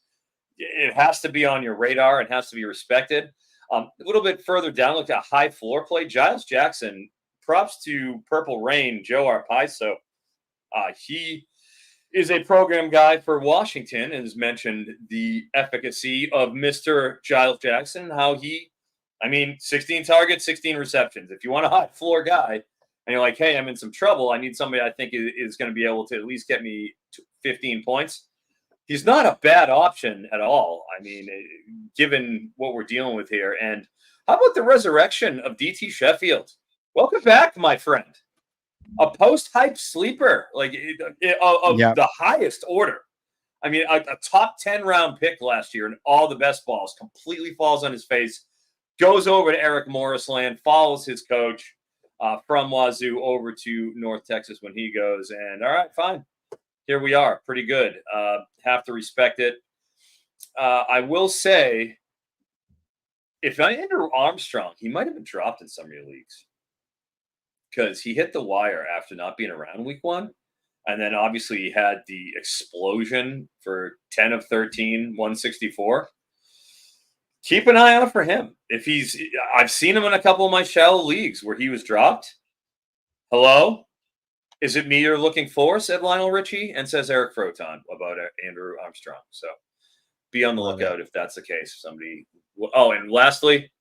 It has to be on your radar. It has to be respected. A little bit further down, look at high floor play. Giles Jackson, props to Purple Rain, Joe Arpaio. He is a program guy for Washington and has mentioned the efficacy of Mr. Giles Jackson, how 16 targets, 16 receptions. If you want a high floor guy and you're like, hey, I'm in some trouble, I need somebody I think is going to be able to at least get me 15 points. He's not a bad option at all. I mean, given what we're dealing with here. And how about the resurrection of DT Sheffield? Welcome back, my friend. a post-hype sleeper, like of the highest order. I mean, a top 10 round pick last year and all the best balls completely falls on his face, goes over to Eric Morris land, follows his coach from Wazoo over to North Texas when he goes. And all right, fine. Here we are. Pretty good. Have to respect it. I will say, if Andrew Armstrong, he might have been dropped in some of your leagues because he hit the wire after not being around week 1. And then obviously he had the explosion for 10 of 13, 164. Keep an eye out for him. I've seen him in a couple of my shallow leagues where he was dropped. Hello? Is it me you're looking for? Said Lionel Richie, and says Eric Froton about Andrew Armstrong. So be on the lookout if that's the case. Somebody. Oh, and lastly,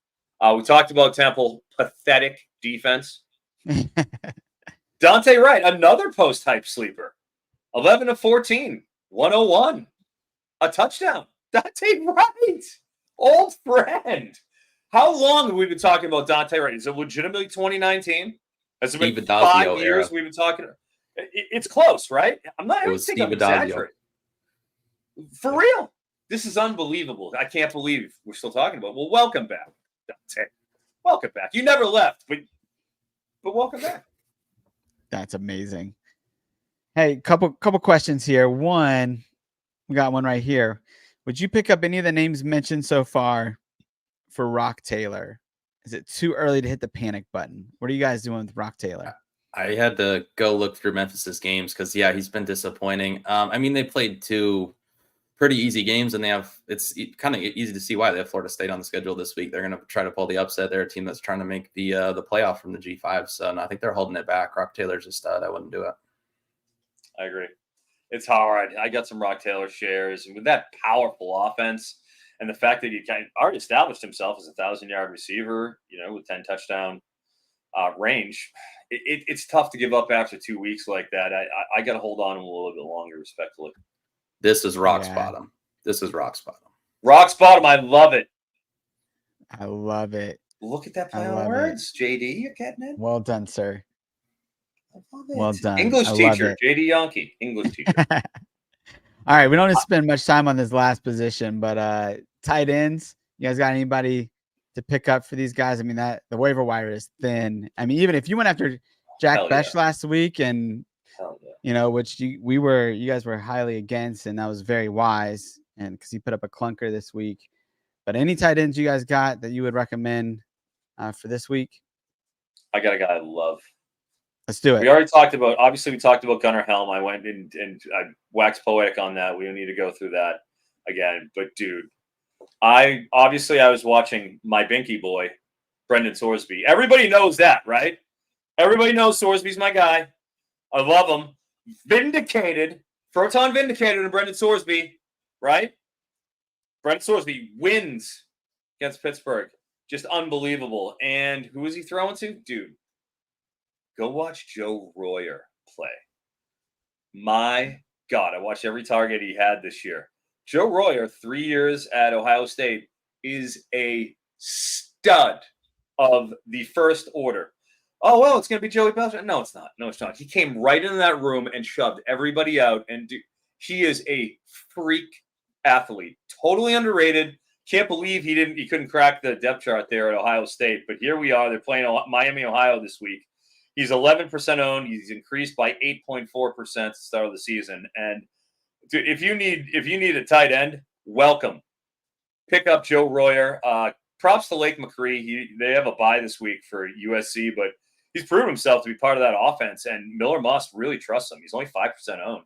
we talked about Temple. Pathetic defense. Dante Wright, another post-hype sleeper. 11 of 14, 101. A touchdown. Dante Wright, old friend. How long have we been talking about Dante Wright? Is it legitimately 2019? Has it been 5 years we've been talking? It's close, right? I'm not even thinking I'm exaggerating. For real. This is unbelievable. I can't believe we're still talking about it. Well, welcome back, Dante. Welcome back. You never left, but welcome back. That's amazing. Hey, couple questions here. One, we got one right here. Would you pick up any of the names mentioned so far for Rock Taylor? Is it too early to hit the panic button? What are you guys doing with Rock Taylor? I had to go look through Memphis's games because, he's been disappointing. I mean, they played 2 pretty easy games, and it's kind of easy to see why. They have Florida State on the schedule this week. They're going to try to pull the upset. They're a team that's trying to make the playoff from the G5. So no, I think they're holding it back. Rock Taylor's a stud. I wouldn't do it. I agree. It's hard. I got some Rock Taylor shares, and with that powerful offense and the fact that he already established himself as a 1,000-yard receiver, with 10 touchdown range, it's tough to give up after 2 weeks like that. I got to hold on a little bit longer, respectfully. This is Rock's bottom. This is Rock's bottom. Rock's bottom. I love it. I love it. Look at that play on words, JD. You're getting it. Well done, sir. I love it. Well done. English teacher, JD Yankee. English teacher. All right, we don't spend much time on this last position, but tight ends. You guys got anybody to pick up for these guys? I mean, the waiver wire is thin. I mean, even if you went after Jack Besh last week and which you guys were highly against, and that was very wise, and because he put up a clunker this week. But any tight ends you guys got that you would recommend for this week? I got a guy I love. Let's do it. We already talked about. Obviously, we talked about Gunnar Helm. I went and I waxed poetic on that. We don't need to go through that again. But dude, I was watching my Binky boy, Brendan Sorsby. Everybody knows that, right? Everybody knows Sorsby's my guy. I love him. Vindicated. Froton vindicated and Brendan Sorsby, right? Brendan Sorsby wins against Pittsburgh. Just unbelievable. And who is he throwing to? Dude, go watch Joe Royer play. My God, I watched every target he had this year. Joe Royer, 3 years at Ohio State, is a stud of the first order. Oh, well, it's going to be Joey Belcher. No, it's not. No, it's not. He came right into that room and shoved everybody out. And he is a freak athlete. Totally underrated. Can't believe he couldn't crack the depth chart there at Ohio State. But here we are. They're playing Miami, Ohio this week. He's 11% owned. He's increased by 8.4% at the start of the season. And dude, if you need a tight end, welcome. Pick up Joe Royer. Props to Lake McCree. They have a bye this week for USC, but he's proven himself to be part of that offense, and Miller Moss really trusts him. He's only 5% owned.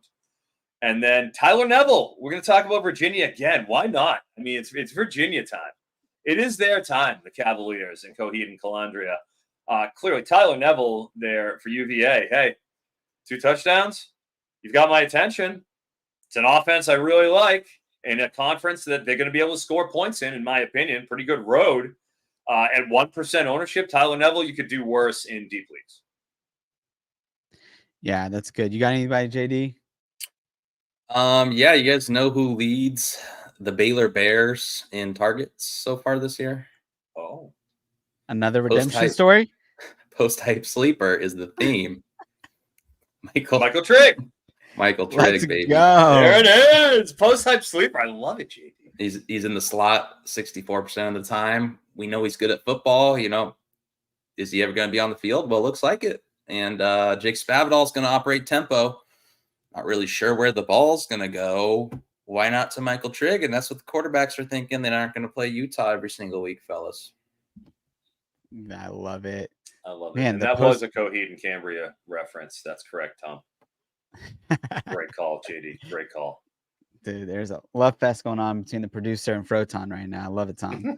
And then Tyler Neville. We're going to talk about Virginia again. Why not? I mean, it's Virginia time. It is their time, the Cavaliers and Coheed and Calandria. Clearly, Tyler Neville there for UVA. Hey, 2 touchdowns. You've got my attention. It's an offense I really like in a conference that they're going to be able to score points in my opinion. Pretty good road. At 1% ownership, Tyler Neville, you could do worse in deep leagues. Yeah, that's good. You got anybody, JD? Yeah, you guys know who leads the Baylor Bears in targets so far this year? Another redemption story? Post-hype sleeper is the theme. Michael Trigg. Michael Trigg, Let's baby. go. There it is. Post-hype sleeper. I love it, JD. He's in the slot 64% of the time. We know he's good at football. Is he ever going to be on the field? Well, it looks like it. And Jake Spavital's going to operate tempo. Not really sure where the ball's going to go. Why not to Michael Trigg? And that's what the quarterbacks are thinking. They aren't going to play Utah every single week, fellas. I love it. I love it. Man, and the that was a Coheed and Cambria reference. That's correct, Tom. Great call, JD. Great call. Dude, there's a love fest going on between the producer and Froton right now. I love it, Tom.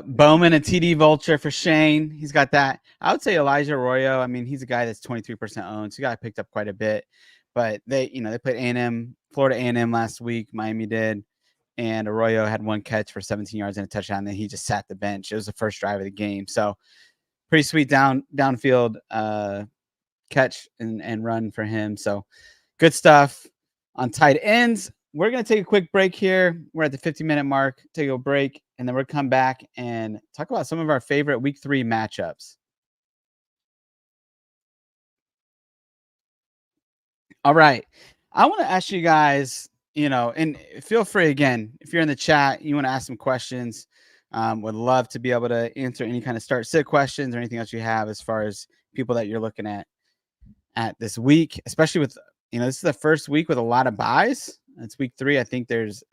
Bowman and TD Vulture for Shane. He's got that. I would say Elijah Arroyo. I mean, he's a guy that's 23% owned, so he got picked up quite a bit. But they played A&M, Florida A&M last week. Miami did, and Arroyo had one catch for 17 yards and a touchdown. Then he just sat the bench. It was the first drive of the game, so pretty sweet downfield catch and run for him. So good stuff. On tight ends, we're going to take a quick break here. We're at the 50-minute mark. Take a break, and then we'll come back and talk about some of our favorite Week 3 matchups. All right. I want to ask you guys, and feel free, again, if you're in the chat, you want to ask some questions, would love to be able to answer any kind of start-sit questions or anything else you have as far as people that you're looking at this week, especially with this is the first week with a lot of buys. It's week 3. I think there's,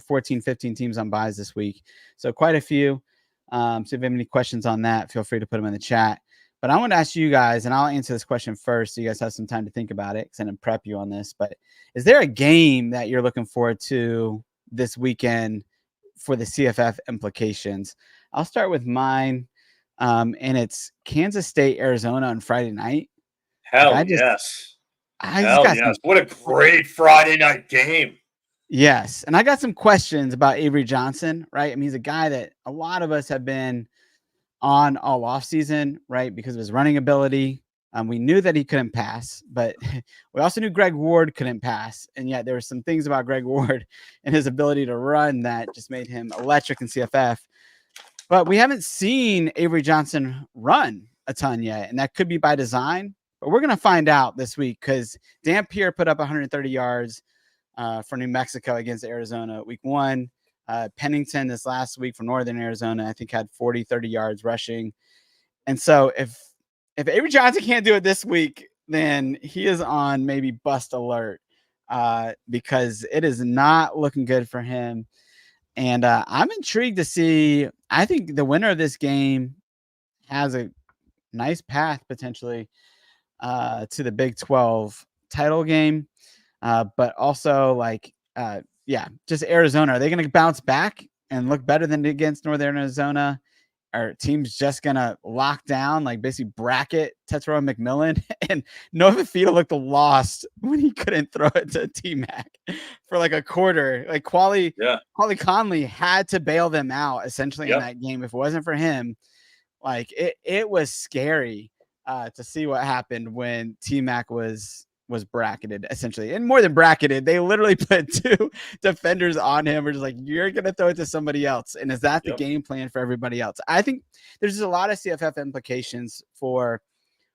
14, 15 teams on buys this week. So quite a few. So if you have any questions on that, feel free to put them in the chat. But I want to ask you guys, and I'll answer this question first so you guys have some time to think about it because I didn't prep you on this. But is there a game that you're looking forward to this weekend for the CFF implications? I'll start with mine, and it's Kansas State, Arizona on Friday night. Yes. Yes. What a great Friday night game. Yes. And I got some questions about Avery Johnson, right? I mean, he's a guy that a lot of us have been on all off season, right? Because of his running ability. We knew that he couldn't pass, but we also knew Greg Ward couldn't pass. And yet there were some things about Greg Ward and his ability to run that just made him electric in CFF. But we haven't seen Avery Johnson run a ton yet. And that could be by design. But we're going to find out this week because Dan Pierre put up 130 yards for New Mexico against Arizona week 1. Pennington this last week from Northern Arizona, I think, had 30 yards rushing. And so if Avery Johnson can't do it this week, then he is on maybe bust alert because it is not looking good for him. And I'm intrigued to see. I think the winner of this game has a nice path potentially to the Big 12 title game. But also just Arizona. Are they going to bounce back and look better than against Northern Arizona? Are teams just going to lock down, basically bracket Tetsuo McMillan? And Nova Fita looked lost when he couldn't throw it to T-Mac for a quarter. Quali Conley had to bail them out essentially in that game. If it wasn't for him, it was scary to see what happened when T-Mac was bracketed essentially, and more than bracketed, they literally put 2 defenders on him. We're just you're going to throw it to somebody else. And is that the game plan for everybody else? I think there's just a lot of CFF implications for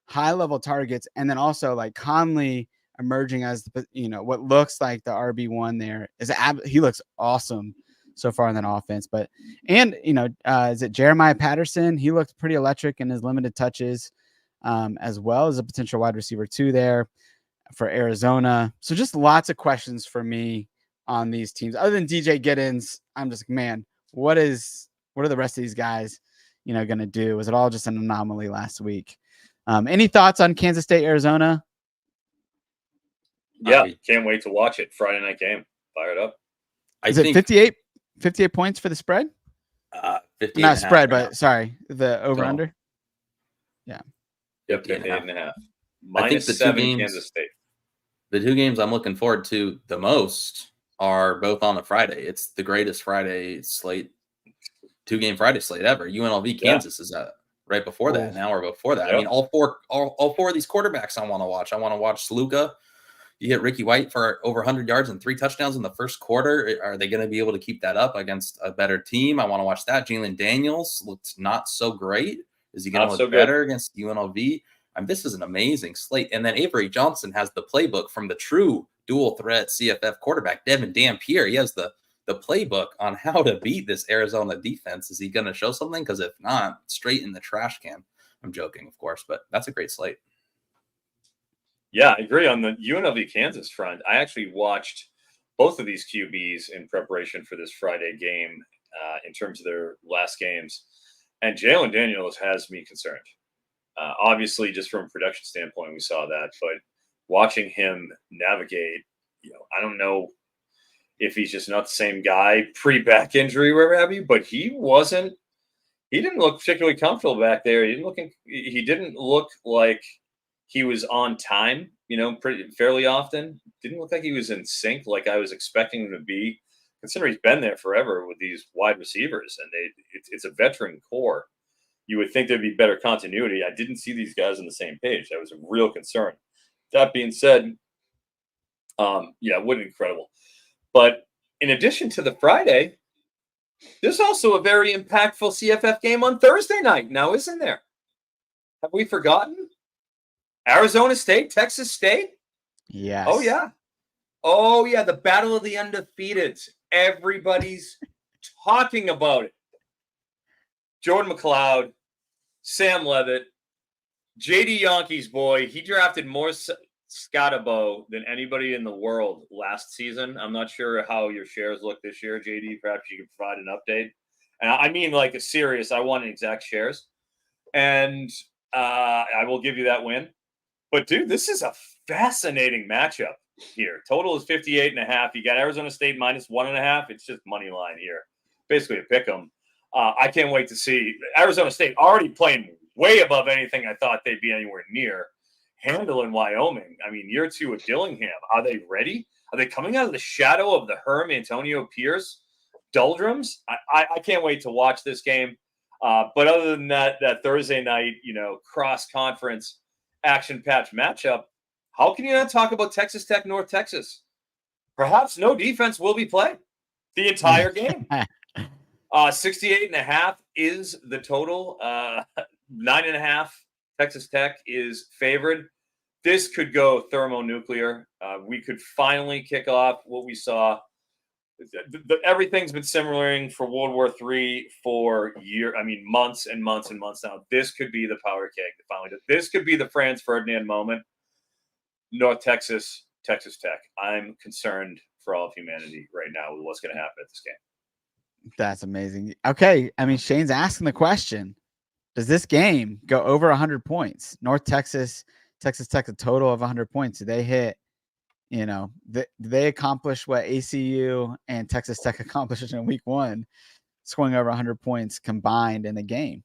high level targets. And then also Conley emerging as what looks like the RB1 there he looks awesome so far in that offense. But, is it Jeremiah Patterson? He looked pretty electric in his limited touches, as well as a potential wide receiver 2 there for Arizona. So just lots of questions for me on these teams. Other than DJ Giddens, I'm just, man, what are the rest of these guys, going to do? Was it all just an anomaly last week? Any thoughts on Kansas State, Arizona? Yeah, can't wait to watch it. Friday night game. Fire it up. Is it 58 points for the spread? 50 Not spread, but sorry, the over-under? Yeah. Yep, 58.5. I think the 7 2 games, Kansas State. The 2 games I'm looking forward to the most are both on a Friday. It's the greatest Friday slate, 2-game Friday slate ever. UNLV Kansas is right before that, an hour before that. Yep. I mean, all four of these quarterbacks I want to watch. I want to watch Sluka. You get Ricky White for over 100 yards and 3 touchdowns in the first quarter. Are they going to be able to keep that up against a better team? I want to watch that. Jalen Daniels looks not so great. Is he going to look better against UNLV? this is an amazing slate. And then Avery Johnson has the playbook from the true dual threat CFF quarterback, Devin Dampier. He has the playbook on how to beat this Arizona defense. Is he going to show something? Because if not, straight in the trash can. I'm joking, of course, but that's a great slate. Yeah, I agree on the UNLV Kansas front. I actually watched both of these QBs in preparation for this Friday game in terms of their last games. And Jalen Daniels has me concerned. Obviously, just from a production standpoint, we saw that. But watching him navigate, I don't know if he's just not the same guy pre-back injury, wherever have you, but he didn't look particularly comfortable back there. He didn't look like he was on time, fairly often. Didn't look like he was in sync like I was expecting him to be, considering he's been there forever with these wide receivers, and it's a veteran core. You would think there'd be better continuity. I didn't see these guys on the same page. That was a real concern. That being said, what incredible. But in addition to the Friday, there's also a very impactful CFF game on Thursday night now, isn't there? Have we forgotten? Arizona State, Texas State? Yes. Oh, yeah, the battle of the undefeateds. Everybody's talking about it. Jordan McLeod, Sam Levitt, J.D. Yankees boy. He drafted more Scotabo than anybody in the world last season. I'm not sure how your shares look this year, J.D. Perhaps you could provide an update. And I mean like a serious, I want exact shares. And I will give you that win. But, dude, this is a fascinating matchup here. Total is 58.5. You got Arizona State minus 1.5. It's just money line here. Basically a pick 'em. I can't wait to see Arizona State already playing way above anything I thought they'd be anywhere near. Handling Wyoming. I mean, year 2 at Dillingham. Are they ready? Are they coming out of the shadow of the Herm Antonio Pierce doldrums? I can't wait to watch this game. But other than that Thursday night, cross-conference action patch matchup, how can you not talk about Texas Tech, North Texas? Perhaps no defense will be played the entire game. 68.5 is the total. 9.5 Texas Tech is favored. This could go thermonuclear. We could finally kick off what we saw. Everything's been simmering for World War III for months and months and months now. This could be the powder keg that finally does. This could be the Franz Ferdinand moment. North Texas, Texas Tech. I'm concerned for all of humanity right now with what's going to happen at this game. That's amazing. Okay. I mean, Shane's asking the question, does this game go over 100 points? North Texas, Texas Tech, a total of 100 points. Do they hit, they accomplish what ACU and Texas Tech accomplished in week 1, scoring over 100 points combined in a game?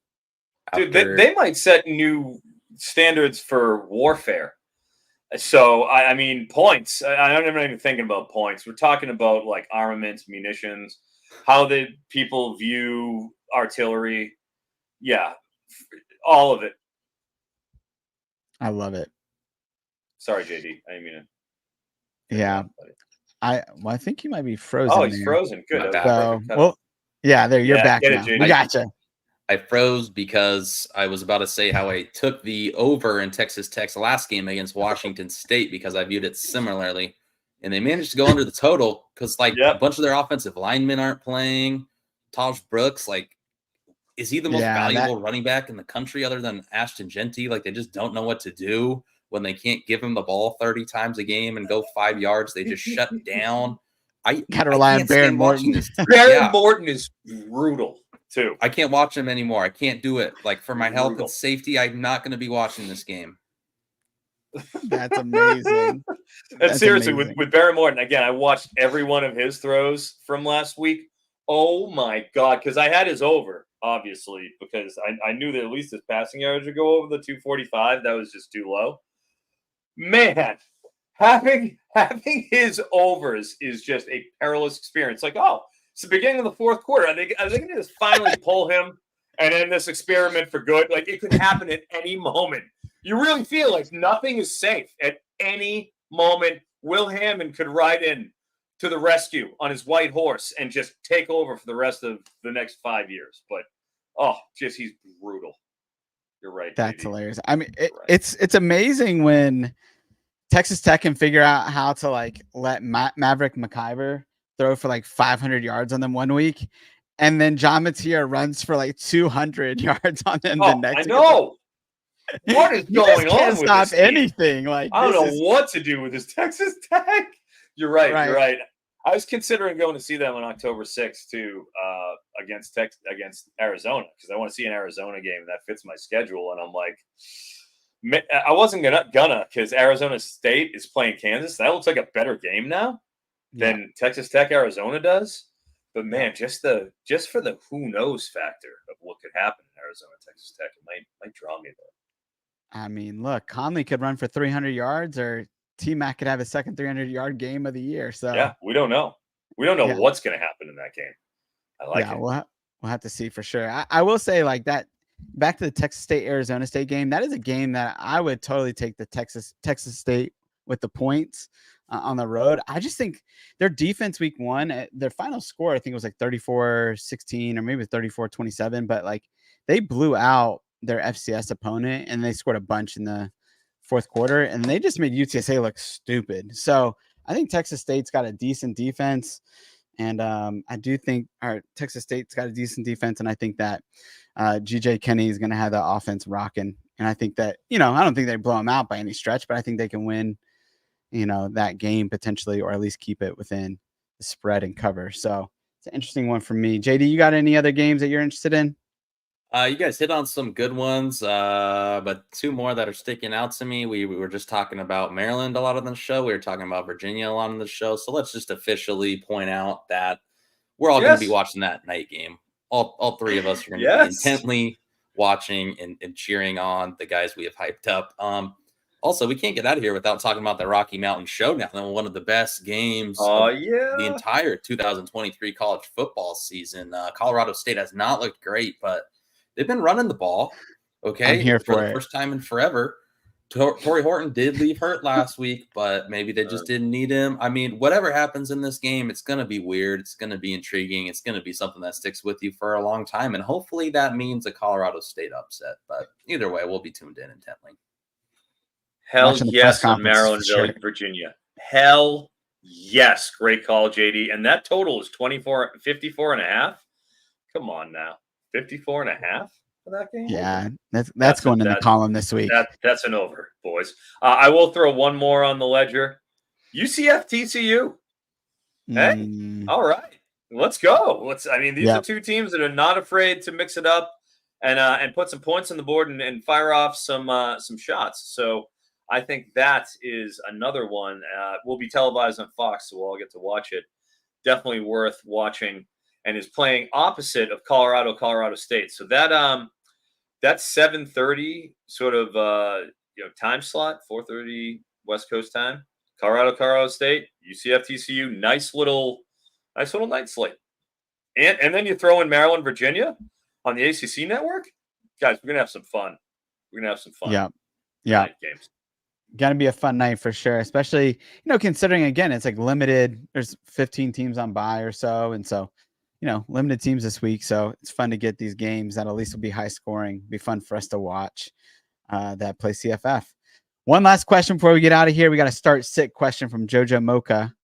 Dude, they might set new standards for warfare. So, I mean, points. I'm not even thinking about points. We're talking about like armaments, munitions, how the people view artillery. Yeah, all of it. I love it. Sorry, JD. I didn't mean to. Yeah. I think you might be frozen. Oh, he's frozen. Good. So, you're back now. We gotcha. I froze because I was about to say how I took the over in Texas Tech's last game against Washington State because I viewed it similarly. And they managed to go under the total because, a bunch of their offensive linemen aren't playing. Taj Brooks, is he the most valuable running back in the country other than Ashton Genty? They just don't know what to do when they can't give him the ball 30 times a game and go 5 yards. They just shut down. I gotta rely on Baron Morton. Baron Morton is brutal too. I can't watch him anymore. I can't do it. For my health and safety, I'm not going to be watching this game. That's amazing. And seriously, with Baron Morton, again, I watched every one of his throws from last week. Oh my God. Because I had his over, obviously, because I knew that at least his passing yards would go over the 245. That was just too low. Man, having his overs is just a perilous experience. It's the beginning of the fourth quarter. Are they going to just finally pull him and end this experiment for good? It could happen at any moment. You really feel like nothing is safe at any moment. Will Hammond could ride in to the rescue on his white horse and just take over for the rest of the next 5 years. But, he's brutal. You're right. That's JD. hilarious. I mean, Right. it's amazing when Texas Tech can figure out how to like let Maverick McIver throw for like 500 yards on them one week, and then John Mateer runs for like 200 yards on them the Oh, next. I know. What is You going just can't on with stop this team? anything. Like I don't this know is what to do with this Texas Tech. You're right. You're Right. right. I was considering going to see them on October 6th too, against Arizona, because I want to see an Arizona game that fits my schedule. And I'm like, I wasn't gonna because Arizona State is playing Kansas. That looks like a better game now than Texas Tech Arizona does. But man, just for the who knows factor of what could happen in Arizona Texas Tech, it might draw me there. I mean, look, Conley could run for 300 yards, or T-Mac could have his second 300-yard game of the year. So Yeah, we don't know. We don't know Yeah. what's going to happen in that game. I like yeah, it. we'll have to see for sure. I will say like that. Back to the Texas State Arizona State game. That is a game that I would totally take the Texas State with the points on the road. I just think their defense week one, their final score, I think it was like 34-16 or maybe 34-27, but like they blew out their FCS opponent and they scored a bunch in the fourth quarter and they just made UTSA look stupid. So I think Texas State's got a decent defense. And I do think our Texas State's got a decent defense. And I think that GJ Kenny is going to have the offense rocking. And I think that, I don't think they blow them out by any stretch, but I think they can win, that game potentially, or at least keep it within the spread and cover. So it's an interesting one for me. JD, you got any other games that you're interested in? You guys hit on some good ones, but two more that are sticking out to me. We were just talking about Maryland a lot on the show. We were talking about Virginia a lot on the show. So let's just officially point out that we're all going to be watching that night game. All three of us are going to be intently watching and cheering on the guys we have hyped up. Also, we can't get out of here without talking about the Rocky Mountain Showdown, one of the best games of the entire 2023 college football season. Colorado State has not looked great, but they've been running the ball, okay, I'm here for for the first time in forever. Torrey Horton did leave hurt last week, but maybe they just didn't need him. I mean, whatever happens in this game, it's going to be weird. It's going to be intriguing. It's going to be something that sticks with you for a long time, and hopefully that means a Colorado State upset. But either way, we'll be tuned in intently. Hell yes on Maryland, Virginia. Hell yes. Great call, JD. And that total is 54 and a half. Come on now. 54 and a half for that game? Yeah, that's going in the column this week. That's an over, boys. I will throw one more on the ledger. UCF TCU. Hey, all right. Let's go. These are two teams that are not afraid to mix it up and put some points on the board and fire off some shots. So I think that is another one. Will be televised on Fox, so we'll all get to watch it. Definitely worth watching, and is playing opposite of Colorado State. So that 7:30 sort of time slot, 4:30 West Coast time. Colorado State, UCF TCU, nice little night slate. And then you throw in Maryland, Virginia on the ACC network. Guys, we're gonna have some fun. Yeah. Games. Gonna be a fun night for sure, especially considering again it's like limited. There's 15 teams on bye or so, and so limited teams this week. So it's fun to get these games that at least will be high scoring. Be fun for us to watch that play CFF. One last question before we get out of here. We got a start-sit question from Jojo Mocha.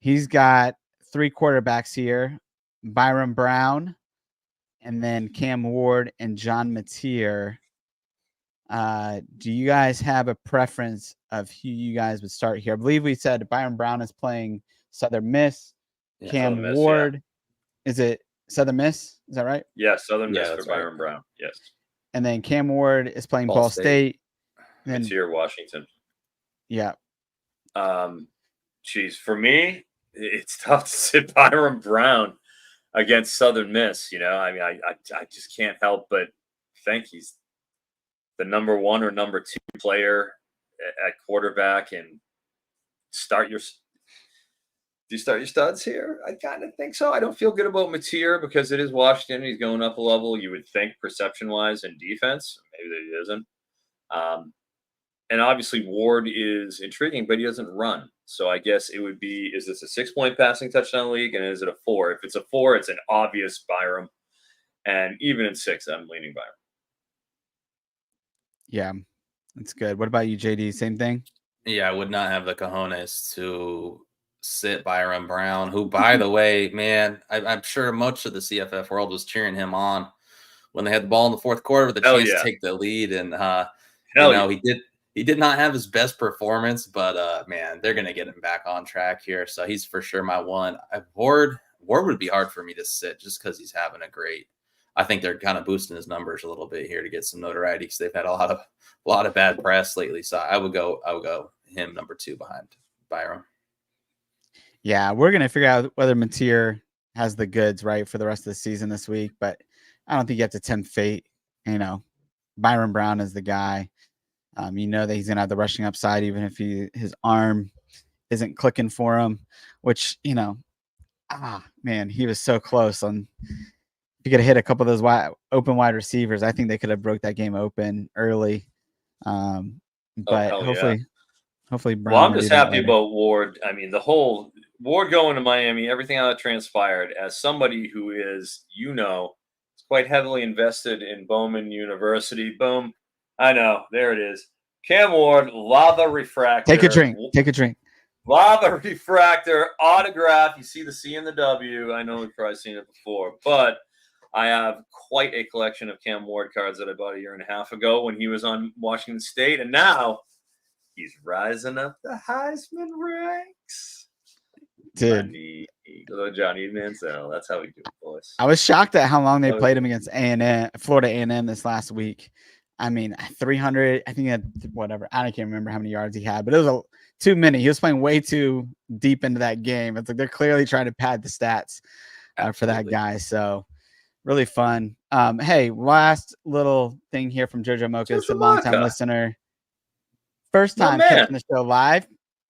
He's got 3 quarterbacks here: Byron Brown, and then Cam Ward and John Mateer. Do you guys have a preference of who you guys would start here? I believe we said Byron Brown is playing Southern Miss. Cam Ward, is it Southern Miss? Is that right? Yeah, Southern Miss for Byron Brown. Yes. And then Cam Ward is playing Ball State. And Mateer, Washington. Yeah. For me, it's tough to sit Byron Brown against Southern Miss. I just can't help but think he's the number 1 or number 2 player at quarterback. And do you start your studs here? I kind of think so. I don't feel good about Mateer because it is Washington. He's going up a level, you would think, perception-wise in defense. Maybe he isn't. And obviously Ward is intriguing, but he doesn't run. So I guess it would be, is this a 6-point passing touchdown league? And is it a 4? If it's a 4, it's an obvious Byram. And even in 6, I'm leaning Byram. Yeah, that's good. What about you, JD? Same thing? Yeah, I would not have the cojones to sit Byron Brown, who, by the way, man, I'm sure much of the CFF world was cheering him on when they had the ball in the fourth quarter with a Hell chance yeah. to take the lead. And, Hell yeah. he did not have his best performance, but, man, they're going to get him back on track here. So he's for sure my one. Ward would be hard for me to sit just because he's having I think they're kind of boosting his numbers a little bit here to get some notoriety because they've had a lot of bad press lately. So I would go him number 2 behind Byram. Yeah, we're gonna figure out whether Mateer has the goods right for the rest of the season this week, but I don't think you have to tempt fate. You know, Byron Brown is the guy. You know that he's gonna have the rushing upside, even if his arm isn't clicking for him. Which man, he was so close on. If you could have hit a couple of those open wide receivers, I think they could have broke that game open early. But hopefully Brown. Well, I'm just happy about Ward. I mean, the whole Ward going to Miami, everything that transpired, as somebody who is, quite heavily invested in Bowman University. Boom. I know. There it is. Cam Ward, Lava Refractor. Take a drink. Lava Refractor autograph. You see the C and the W. I know we've probably seen it before, but I have quite a collection of Cam Ward cards that I bought a year and a half ago when he was on Washington State, and now he's rising up the Heisman ranks. Dude. Johnny Manziel. That's how we do it, boys. I was shocked at how long they played him against Florida A&M this last week. I mean, 300, I think he had whatever. I can't remember how many yards he had, but it was too many. He was playing way too deep into that game. It's like they're clearly trying to pad the stats for that guy. So really fun. Hey, last little thing here from Jojo Mocha. It's a long-time listener. First time catching the show live.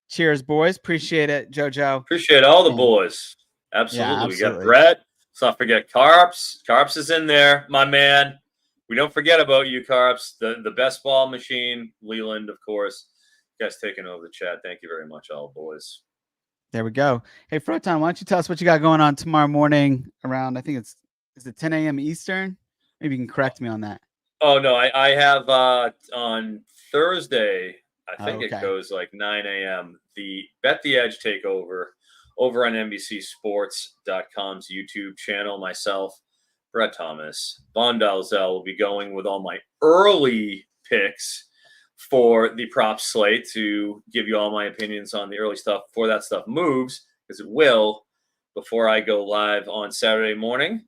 Cheers, boys. Appreciate it, Jojo. Appreciate all the boys. Absolutely. Yeah, We got Brett. Let's not forget Carps. Carps is in there, my man. We don't forget about you, Carps. The best ball machine. Leland, of course. You guys taking over the chat. Thank you very much, all boys. There we go. Hey, Froton, why don't you tell us what you got going on tomorrow morning around, I think is it 10 a.m. Eastern? Maybe you can correct me on that. Oh, no. I have on Thursday, I think it goes like 9 a.m., the Bet the Edge takeover over on NBCSports.com's YouTube channel. Myself, Brett Thomas, Von Dalzell will be going with all my early picks for the prop slate to give you all my opinions on the early stuff before that stuff moves, because it will, before I go live on Saturday morning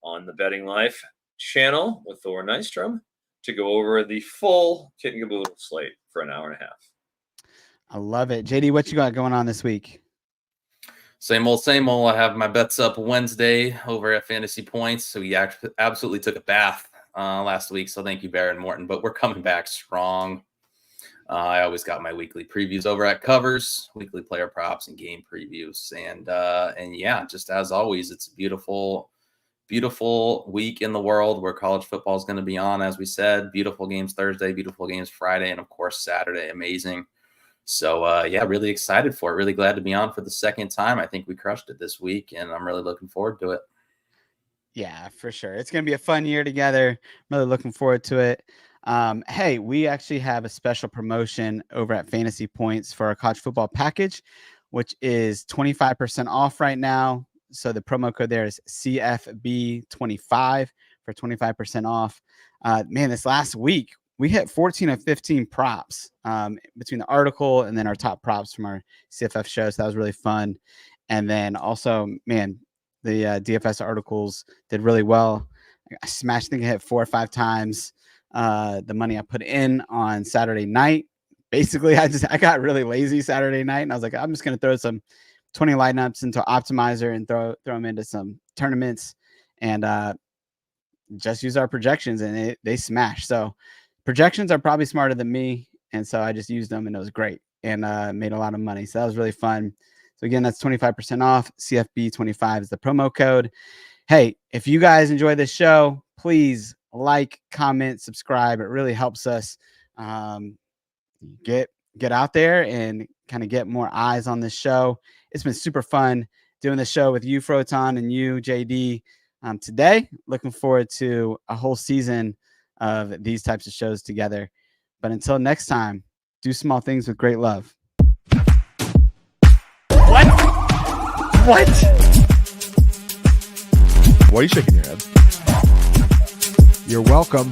on the Betting Life channel with Thor Nystrom to go over the full kit and caboodle slate for an hour and a half. I love it. JD, what you got going on this week? Same old. I have my bets up Wednesday over at FantasyPoints. So we absolutely took a bath last week. So thank you, Baron Morton. But we're coming back strong. I always got my weekly previews over at Covers, weekly player props and game previews. And yeah, just as always, it's a beautiful week in the world where college football is going to be on. As we said, beautiful games Thursday, beautiful games Friday, and of course Saturday. Amazing. So yeah, really excited for it. Really glad to be on for the second time. I think we crushed it this week, and I'm really looking forward to it. Yeah, for sure. It's going to be a fun year together. I'm really looking forward to it. Hey, we actually have a special promotion over at Fantasy Points for our college football package, which is 25% off right now. So the promo code there is CFB25 for 25% off. Man, this last week, we hit 14 of 15 props between the article and then our top props from our CFF show. So that was really fun. And then also, man, the DFS articles did really well. I smashed, I think I hit 4 or 5 times the money I put in on Saturday night. Basically, I got really lazy Saturday night, and I was like, I'm just going to throw some 20 lineups into Optimizer and throw them into some tournaments and just use our projections, and they smashed. So projections are probably smarter than me, and so I just used them, and it was great, and made a lot of money. So that was really fun. So again, that's 25% off. CFB25 is the promo code. Hey, if you guys enjoy this show, please like, comment, subscribe. It really helps us get out there and kind of get more eyes on this show. It's been super fun doing the show with you, Froton, and you, JD, today. Looking forward to a whole season of these types of shows together. But until next time, do small things with great love. What? Why are you shaking your head? You're welcome.